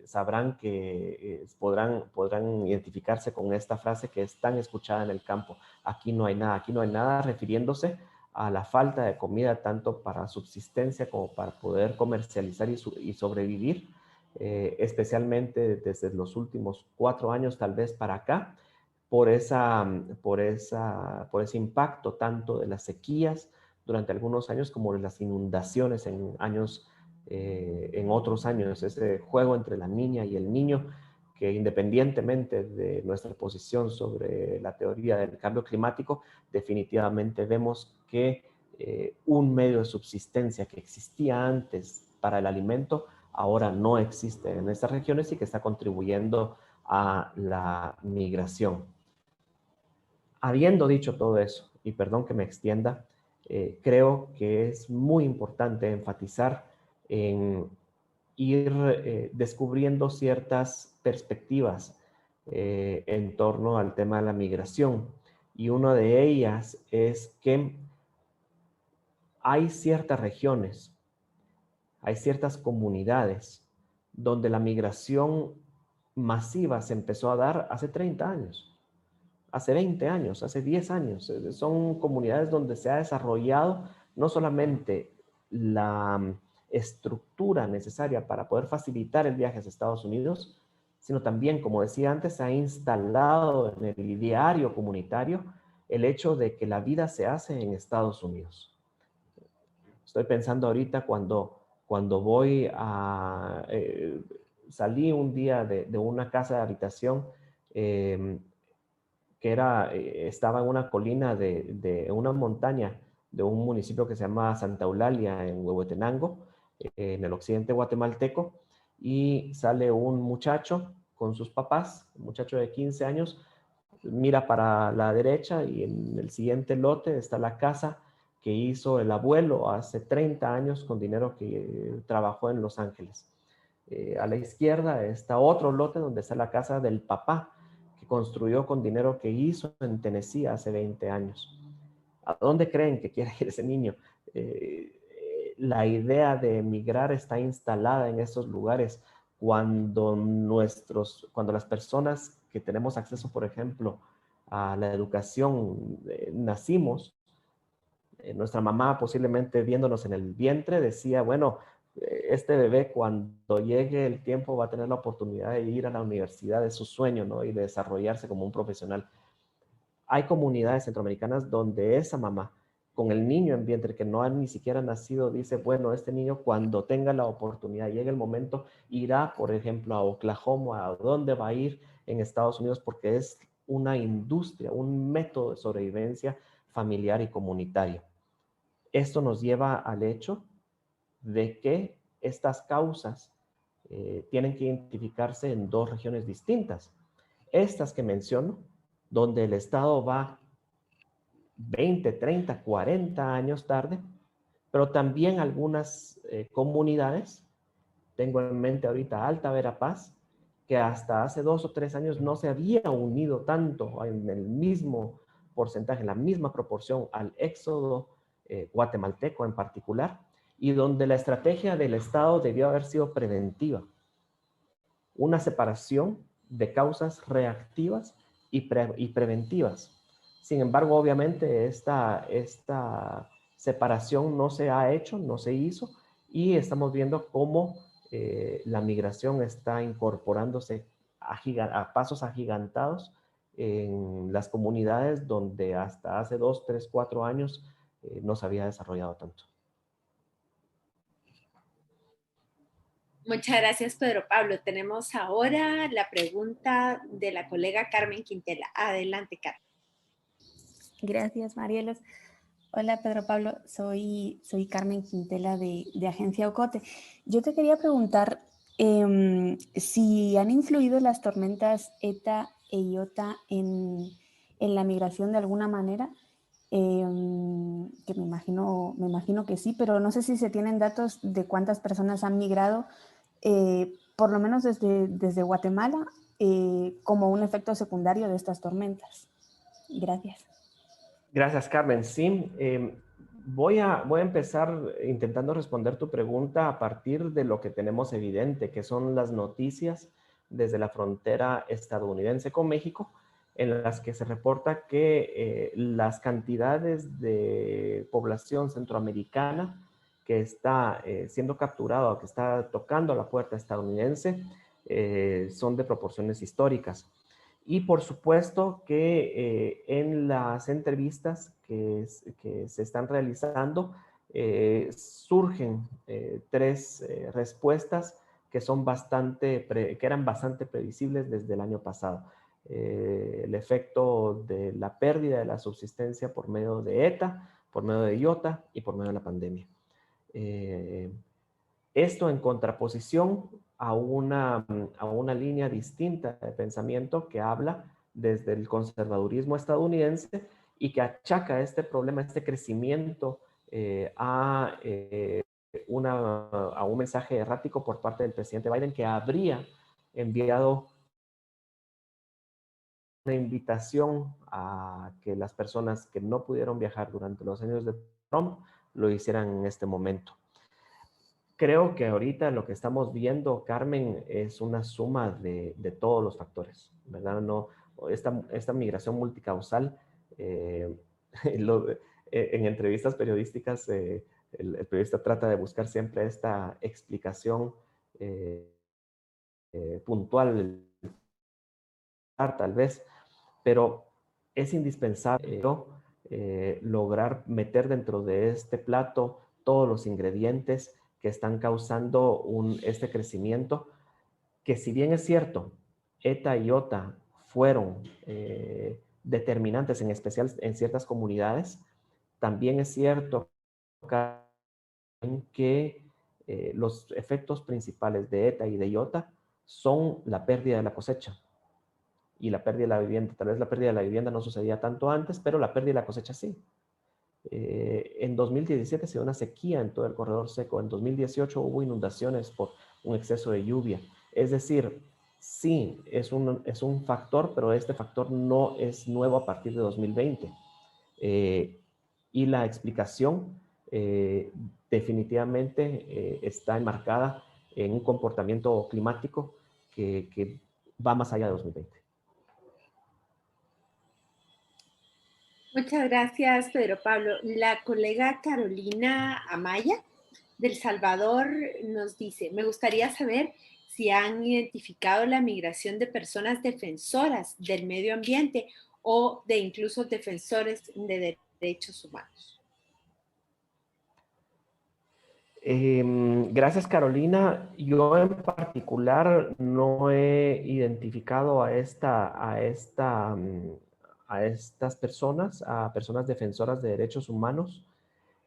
sabrán que podrán identificarse con esta frase que es tan escuchada en el campo: aquí no hay nada, refiriéndose a la falta de comida tanto para subsistencia como para poder comercializar y sobrevivir, especialmente desde los últimos 4 años tal vez para acá, por ese impacto tanto de las sequías durante algunos años como de las inundaciones en otros años, ese juego entre la niña y el niño que, independientemente de nuestra posición sobre la teoría del cambio climático, definitivamente vemos que un medio de subsistencia que existía antes para el alimento ahora no existe en estas regiones y que está contribuyendo a la migración. Habiendo dicho todo eso, y perdón que me extienda, creo que es muy importante enfatizar en ir descubriendo ciertas perspectivas en torno al tema de la migración. Y una de ellas es que hay ciertas regiones, hay ciertas comunidades donde la migración masiva se empezó a dar hace 30 años. Hace 20 años, hace 10 años. Son comunidades donde se ha desarrollado no solamente la estructura necesaria para poder facilitar el viaje a Estados Unidos, sino también, como decía antes, se ha instalado en el ideario comunitario el hecho de que la vida se hace en Estados Unidos. Estoy pensando ahorita cuando voy a... salí un día de una casa de habitación que estaba en una colina de una montaña de un municipio que se llama Santa Eulalia en Huehuetenango, en el occidente guatemalteco, y sale un muchacho con sus papás, un muchacho de 15 años, mira para la derecha y en el siguiente lote está la casa que hizo el abuelo hace 30 años con dinero que trabajó en Los Ángeles. A la izquierda está otro lote donde está la casa del papá, que construyó con dinero que hizo en Tennessee hace 20 años. ¿A dónde creen que quiere ir ese niño? La idea de emigrar está instalada en esos lugares cuando las personas que tenemos acceso, por ejemplo, a la educación, nacimos, nuestra mamá posiblemente viéndonos en el vientre decía, bueno, este bebé cuando llegue el tiempo va a tener la oportunidad de ir a la universidad de su sueño, ¿no? Y de desarrollarse como un profesional. Hay comunidades centroamericanas donde esa mamá, con el niño en vientre que no ha ni siquiera nacido, dice, bueno, este niño cuando tenga la oportunidad, llegue el momento, irá, por ejemplo, a Oklahoma, a dónde va a ir en Estados Unidos, porque es una industria, un método de sobrevivencia familiar y comunitario. Esto nos lleva al hecho de que estas causas tienen que identificarse en dos regiones distintas. Estas que menciono, donde el Estado va 20, 30, 40 años tarde, pero también algunas comunidades, tengo en mente ahorita Alta Verapaz, que hasta hace 2 o 3 años no se había unido tanto en el mismo porcentaje, en la misma proporción al éxodo guatemalteco en particular, y donde la estrategia del Estado debió haber sido preventiva. Una separación de causas reactivas y preventivas. Sin embargo, obviamente, esta separación no se ha hecho, no se hizo, y estamos viendo cómo la migración está incorporándose a pasos agigantados en las comunidades donde hasta hace 2, 3, 4 años no se había desarrollado tanto. Muchas gracias, Pedro Pablo. Tenemos ahora la pregunta de la colega Carmen Quintela. Adelante, Carmen. Gracias, Marielos. Hola, Pedro Pablo. Soy Carmen Quintela de Agencia Ocote. Yo te quería preguntar si han influido las tormentas ETA e IOTA en la migración de alguna manera, que me imagino que sí, pero no sé si se tienen datos de cuántas personas han migrado, por lo menos desde Guatemala, como un efecto secundario de estas tormentas. Gracias. Gracias, Carmen. Sí, voy a empezar intentando responder tu pregunta a partir de lo que tenemos evidente, que son las noticias desde la frontera estadounidense con México, en las que se reporta que las cantidades de población centroamericana que está siendo capturada o que está tocando la puerta estadounidense son de proporciones históricas. Y por supuesto que en las entrevistas que se están realizando surgen 3 respuestas que eran bastante previsibles desde el año pasado. El efecto de la pérdida de la subsistencia por medio de ETA, por medio de IOTA y por medio de la pandemia. Esto en contraposición a una línea distinta de pensamiento que habla desde el conservadurismo estadounidense y que achaca este problema, este crecimiento a un mensaje errático por parte del presidente Biden, que habría enviado una invitación a que las personas que no pudieron viajar durante los años de Trump lo hicieran en este momento. Creo que ahorita lo que estamos viendo, Carmen, es una suma de todos los factores, ¿verdad? No, esta migración multicausal, en entrevistas periodísticas, el periodista trata de buscar siempre esta explicación puntual, tal vez, pero es indispensable lograr meter dentro de este plato todos los ingredientes que están causando este crecimiento, que si bien es cierto, ETA y IOTA fueron determinantes, en especial en ciertas comunidades, también es cierto que los efectos principales de ETA y de IOTA son la pérdida de la cosecha y la pérdida de la vivienda. Tal vez la pérdida de la vivienda no sucedía tanto antes, pero la pérdida de la cosecha sí. En 2017 se dio una sequía en todo el corredor seco. En 2018 hubo inundaciones por un exceso de lluvia. Es decir, sí, es un factor, pero este factor no es nuevo a partir de 2020. Y la explicación definitivamente está enmarcada en un comportamiento climático que va más allá de 2020. Muchas gracias, Pedro Pablo. La colega Carolina Amaya del Salvador nos dice, me gustaría saber si han identificado la migración de personas defensoras del medio ambiente o de incluso defensores de derechos humanos. Gracias, Carolina. Yo en particular no he identificado a estas personas, a personas defensoras de derechos humanos,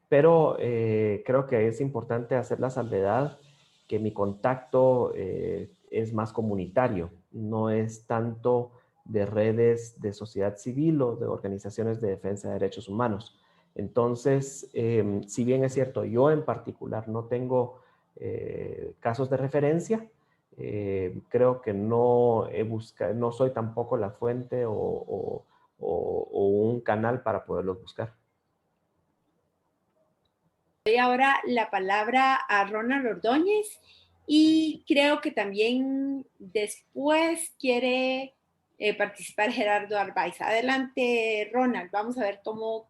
pero creo que es importante hacer la salvedad que mi contacto es más comunitario, no es tanto de redes de sociedad civil o de organizaciones de defensa de derechos humanos. Entonces, si bien es cierto, yo en particular no tengo casos de referencia, creo que no soy tampoco la fuente o un canal para poderlos buscar. Doy ahora la palabra a Ronald Ordóñez y creo que también después quiere participar Gerardo Arbaiz. Adelante, Ronald. Vamos a ver cómo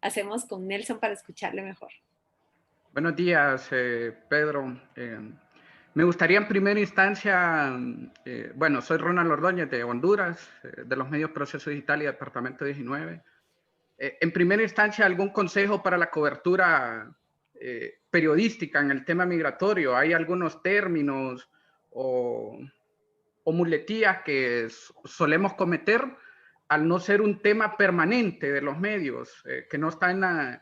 hacemos con Nelson para escucharle mejor. Buenos días, Pedro. Me gustaría en primera instancia, bueno, soy Ronald Ordóñez de Honduras, de los medios Proceso Digital y Departamento 19. En primera instancia, algún consejo para la cobertura periodística en el tema migratorio. Hay algunos términos o muletillas que solemos cometer al no ser un tema permanente de los medios, que no está en la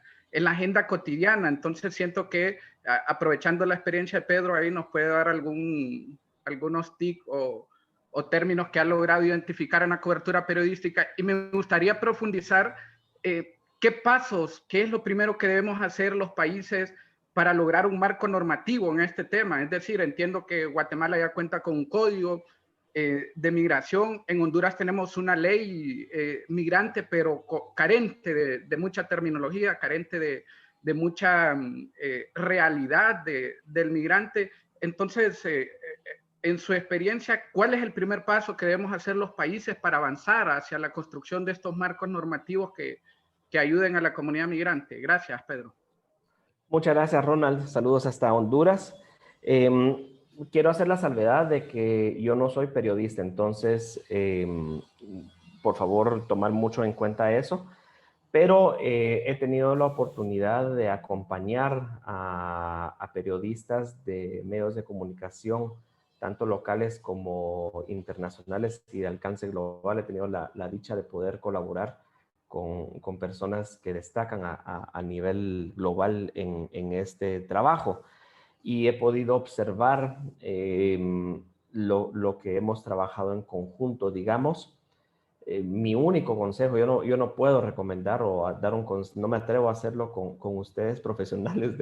agenda cotidiana. Entonces siento que aprovechando la experiencia de Pedro ahí nos puede dar algunos tics o términos que ha logrado identificar en la cobertura periodística, y me gustaría profundizar qué pasos, qué es lo primero que debemos hacer los países para lograr un marco normativo en este tema. Es decir, entiendo que Guatemala ya cuenta con un código de migración. En Honduras tenemos una ley migrante, pero carente de mucha terminología, carente de mucha realidad del migrante. Entonces, en su experiencia, ¿cuál es el primer paso que debemos hacer los países para avanzar hacia la construcción de estos marcos normativos que ayuden a la comunidad migrante? Gracias, Pedro. Muchas gracias, Ronald. Saludos hasta Honduras. Quiero hacer la salvedad de que yo no soy periodista, entonces, por favor, tomar mucho en cuenta eso. Pero he tenido la oportunidad de acompañar a periodistas de medios de comunicación, tanto locales como internacionales y de alcance global. He tenido la dicha de poder colaborar con personas que destacan a nivel global en este trabajo. Y he podido observar lo que hemos trabajado en conjunto, digamos. Mi único consejo, yo no puedo recomendar o dar no me atrevo a hacerlo con ustedes profesionales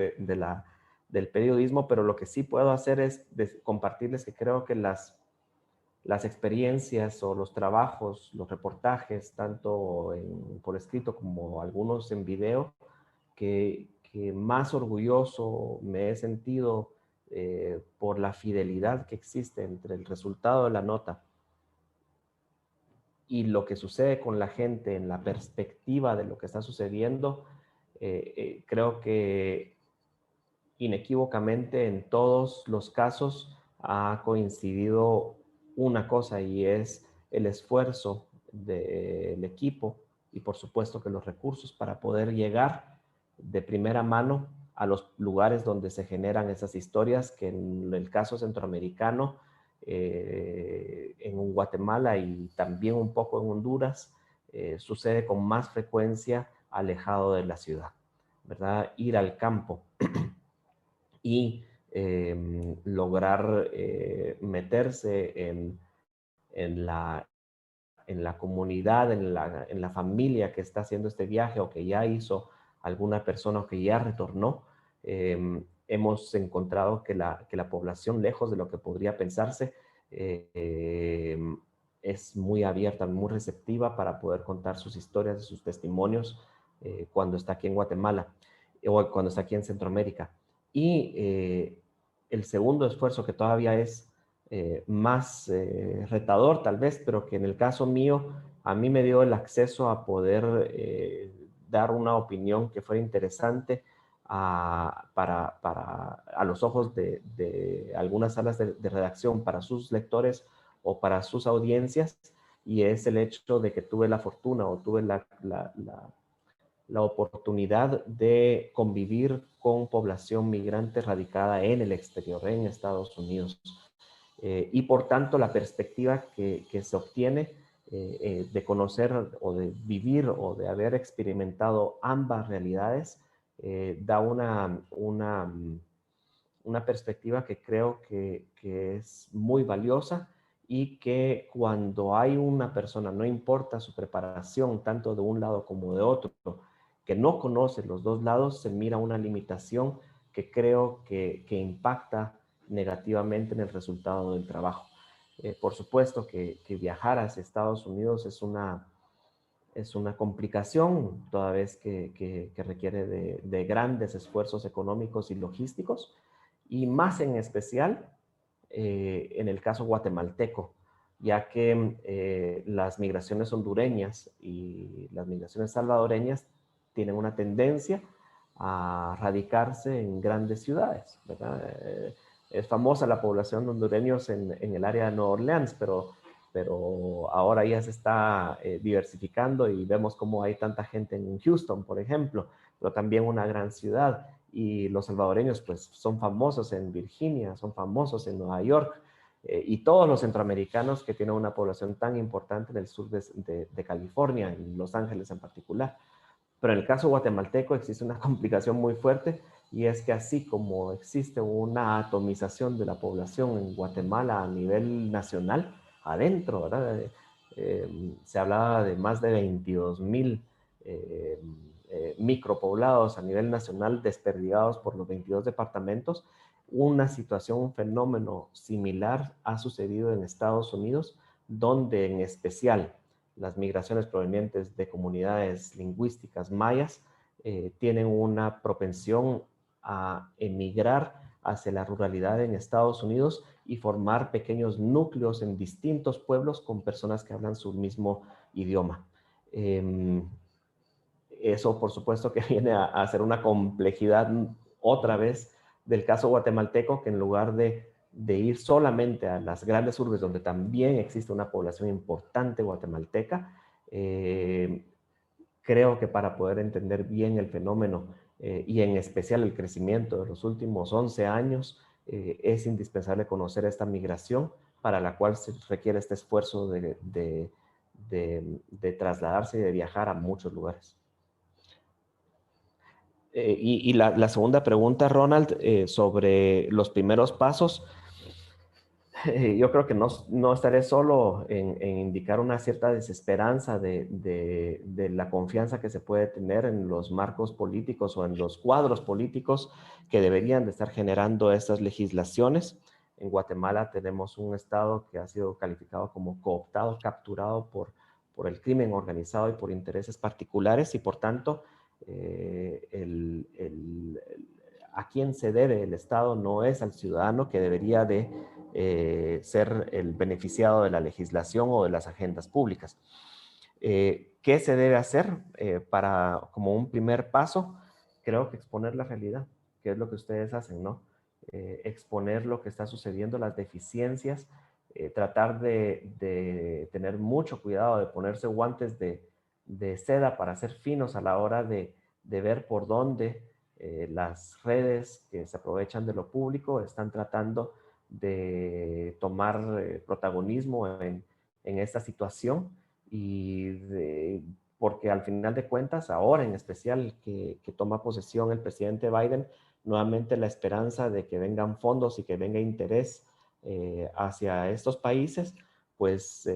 del periodismo, pero lo que sí puedo hacer es compartirles que creo que las experiencias o los trabajos, los reportajes, tanto por escrito como algunos en video, que más orgulloso me he sentido por la fidelidad que existe entre el resultado de la nota y lo que sucede con la gente en la perspectiva de lo que está sucediendo. Creo que inequívocamente en todos los casos ha coincidido una cosa, y es el esfuerzo del equipo y por supuesto que los recursos para poder llegar de primera mano a los lugares donde se generan esas historias, que en el caso centroamericano, en Guatemala y también un poco en Honduras, sucede con más frecuencia alejado de la ciudad, ¿verdad? Ir al campo y lograr meterse en la comunidad, en la familia que está haciendo este viaje o que ya hizo alguna persona o que ya retornó. Hemos encontrado que la población, lejos de lo que podría pensarse, es muy abierta, muy receptiva para poder contar sus historias, sus testimonios cuando está aquí en Guatemala o cuando está aquí en Centroamérica. Y el segundo esfuerzo, que todavía es más retador tal vez, pero que en el caso mío a mí me dio el acceso a poder dar una opinión que fuera interesante a los ojos de algunas salas de redacción para sus lectores o para sus audiencias, y es el hecho de que tuve la fortuna o tuve la oportunidad de convivir con población migrante radicada en el exterior, en Estados Unidos. Y por tanto la perspectiva que se obtiene de conocer o de vivir o de haber experimentado ambas realidades da una perspectiva que creo que es muy valiosa, y que cuando hay una persona, no importa su preparación tanto de un lado como de otro, que no conoce los dos lados, se mira una limitación que creo que impacta negativamente en el resultado del trabajo. Por supuesto que viajar hacia Estados Unidos es una complicación, toda vez que requiere de grandes esfuerzos económicos y logísticos, y más en especial en el caso guatemalteco, ya que las migraciones hondureñas y las migraciones salvadoreñas tienen una tendencia a radicarse en grandes ciudades, ¿verdad? Es famosa la población de hondureños en el área de Nueva Orleans, pero ahora ya se está diversificando, y vemos cómo hay tanta gente en Houston, por ejemplo, pero también una gran ciudad. Y los salvadoreños pues son famosos en Virginia, son famosos en Nueva York, y todos los centroamericanos que tienen una población tan importante en el sur de California, en Los Ángeles en particular. Pero en el caso guatemalteco existe una complicación muy fuerte, y es que así como existe una atomización de la población en Guatemala a nivel nacional, adentro, ¿verdad? Se hablaba de más de 22,000 micropoblados a nivel nacional desperdigados por los 22 departamentos. Una situación, un fenómeno similar ha sucedido en Estados Unidos, donde en especial las migraciones provenientes de comunidades lingüísticas mayas tienen una propensión a emigrar hacia la ruralidad en Estados Unidos y formar pequeños núcleos en distintos pueblos con personas que hablan su mismo idioma. Eso, por supuesto, que viene a hacer una complejidad otra vez del caso guatemalteco, que en lugar de ir solamente a las grandes urbes, donde también existe una población importante guatemalteca, creo que para poder entender bien el fenómeno y en especial el crecimiento de los últimos 11 años, es indispensable conocer esta migración, para la cual se requiere este esfuerzo de trasladarse y de viajar a muchos lugares. Y la segunda pregunta, Ronald, sobre los primeros pasos, yo creo que no estaré solo en indicar una cierta desesperanza de la confianza que se puede tener en los marcos políticos o en los cuadros políticos que deberían de estar generando estas legislaciones. En Guatemala tenemos un estado que ha sido calificado como cooptado, capturado por el crimen organizado y por intereses particulares, y por tanto a quien se debe el Estado no es al ciudadano, que debería de ser el beneficiado de la legislación o de las agendas públicas. ¿Qué se debe hacer como un primer paso? Creo que exponer la realidad, que es lo que ustedes hacen, ¿no? Exponer lo que está sucediendo, las deficiencias, tratar de tener mucho cuidado, de ponerse guantes de seda para ser finos a la hora de ver por dónde las redes que se aprovechan de lo público están tratando de tomar protagonismo en esta situación, porque al final de cuentas, ahora en especial que toma posesión el presidente Biden, nuevamente la esperanza de que vengan fondos y que venga interés hacia estos países, pues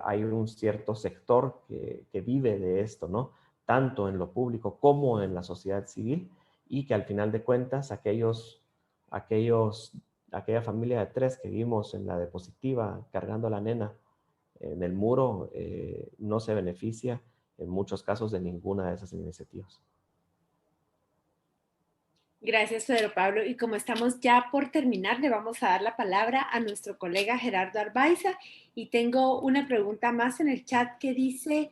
hay un cierto sector que vive de esto, ¿no? Tanto en lo público como en la sociedad civil, y que al final de cuentas aquella familia de 3 que vimos en la diapositiva cargando a la nena en el muro no se beneficia en muchos casos de ninguna de esas iniciativas. Gracias, Pedro Pablo. Y como estamos ya por terminar, le vamos a dar la palabra a nuestro colega Gerardo Arbaiza. Y tengo una pregunta más en el chat que dice,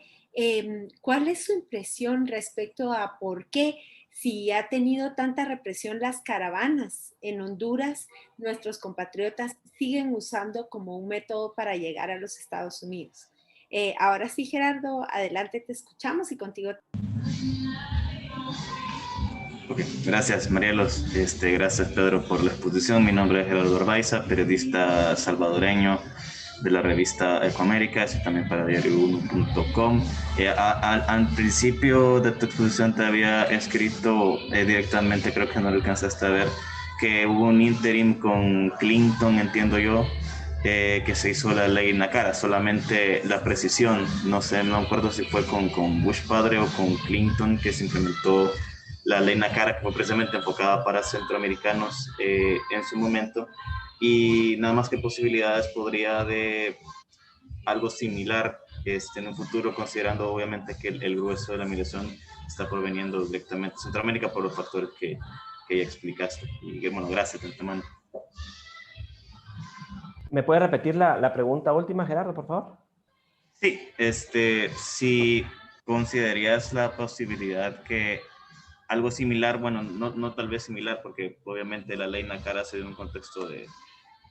¿cuál es su impresión respecto a por qué, si ha tenido tanta represión las caravanas en Honduras, nuestros compatriotas siguen usando como un método para llegar a los Estados Unidos? Ahora sí, Gerardo, adelante, te escuchamos y contigo. Okay. Gracias, Marielos. Gracias, Pedro, por la exposición. Mi nombre es Gerardo Arbaiza, periodista salvadoreño de la revista Ecoaméricas y también para diario1.com. Al principio de tu exposición te había escrito directamente, creo que no lo alcanzaste a ver, que hubo un interim con Clinton, entiendo yo, que se hizo la ley Nacara, solamente la precisión, no sé, no me acuerdo si fue con Bush padre o con Clinton que se implementó la ley Nacara, que fue precisamente enfocada para centroamericanos en su momento, y nada más que posibilidades podría de algo similar en un futuro, considerando obviamente que el grueso de la migración está proveniendo directamente de Centroamérica por los factores que ya explicaste. Y bueno, gracias de antemano. ¿Me puede repetir la pregunta última, Gerardo, por favor? Sí, si considerarías la posibilidad que algo similar, bueno, no tal vez similar, porque obviamente la ley Nacara se dio en un contexto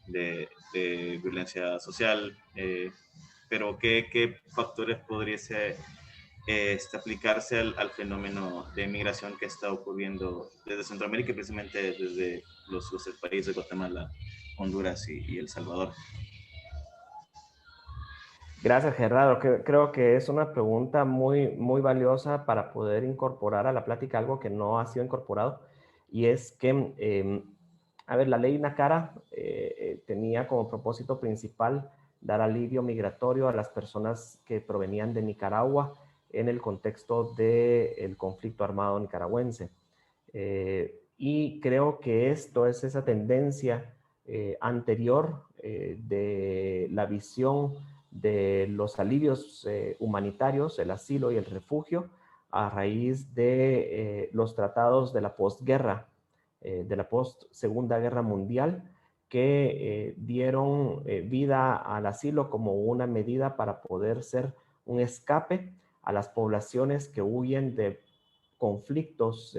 de violencia social, pero ¿qué factores podría aplicarse al fenómeno de migración que está ocurriendo desde Centroamérica y precisamente desde los países de Guatemala, Honduras y El Salvador? Gracias, Gerardo. Creo que es una pregunta muy valiosa para poder incorporar a la plática algo que no ha sido incorporado, y es que, a ver, la ley Nacara tenía como propósito principal dar alivio migratorio a las personas que provenían de Nicaragua en el contexto del conflicto armado nicaragüense. Y creo que esto es esa tendencia anterior de la visión de los alivios humanitarios, el asilo y el refugio, a raíz de los tratados de la posguerra, de la post-segunda guerra mundial, que dieron vida al asilo como una medida para poder ser un escape a las poblaciones que huyen de conflictos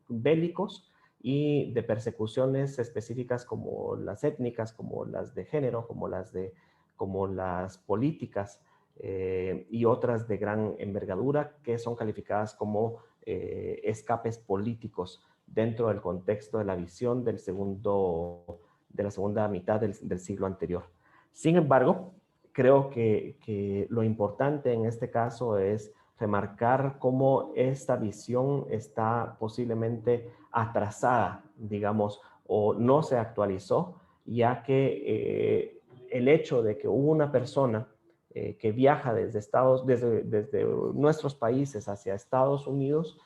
bélicos y de persecuciones específicas como las étnicas, como las de género, como las políticas y otras de gran envergadura que son calificadas como escapes políticos dentro del contexto de la visión de la segunda mitad del siglo anterior. Sin embargo, creo que lo importante en este caso es remarcar cómo esta visión está posiblemente atrasada, digamos, o no se actualizó, ya que el hecho de que hubo una persona que viaja desde nuestros países hacia Estados Unidos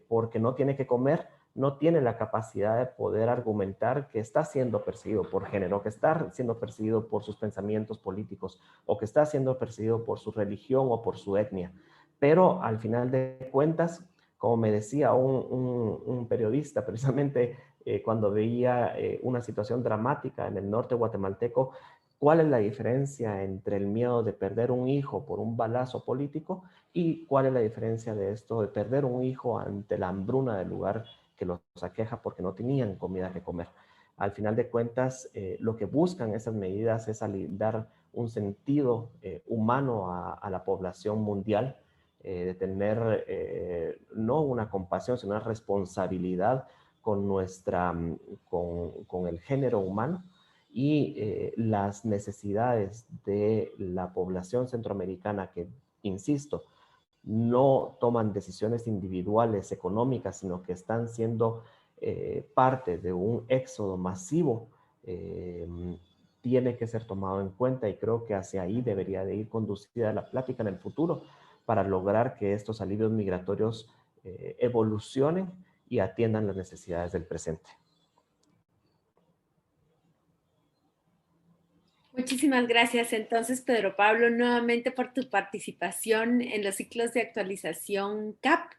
porque no tiene que comer, no tiene la capacidad de poder argumentar que está siendo perseguido por género, que está siendo perseguido por sus pensamientos políticos, o que está siendo perseguido por su religión o por su etnia. Pero al final de cuentas, como me decía un periodista precisamente cuando veía una situación dramática en el norte guatemalteco, ¿cuál es la diferencia entre el miedo de perder un hijo por un balazo político y cuál es la diferencia de esto de perder un hijo ante la hambruna del lugar que los aqueja porque no tenían comida que comer? Al final de cuentas, lo que buscan esas medidas es dar un sentido humano a la población mundial, de tener no una compasión, sino una responsabilidad con el género humano y las necesidades de la población centroamericana que, insisto, no toman decisiones individuales económicas, sino que están siendo parte de un éxodo masivo, tiene que ser tomado en cuenta, y creo que hacia ahí debería de ir conducida la plática en el futuro para lograr que estos alivios migratorios evolucionen y atiendan las necesidades del presente. Muchísimas gracias entonces, Pedro Pablo, nuevamente por tu participación en los ciclos de actualización CAP.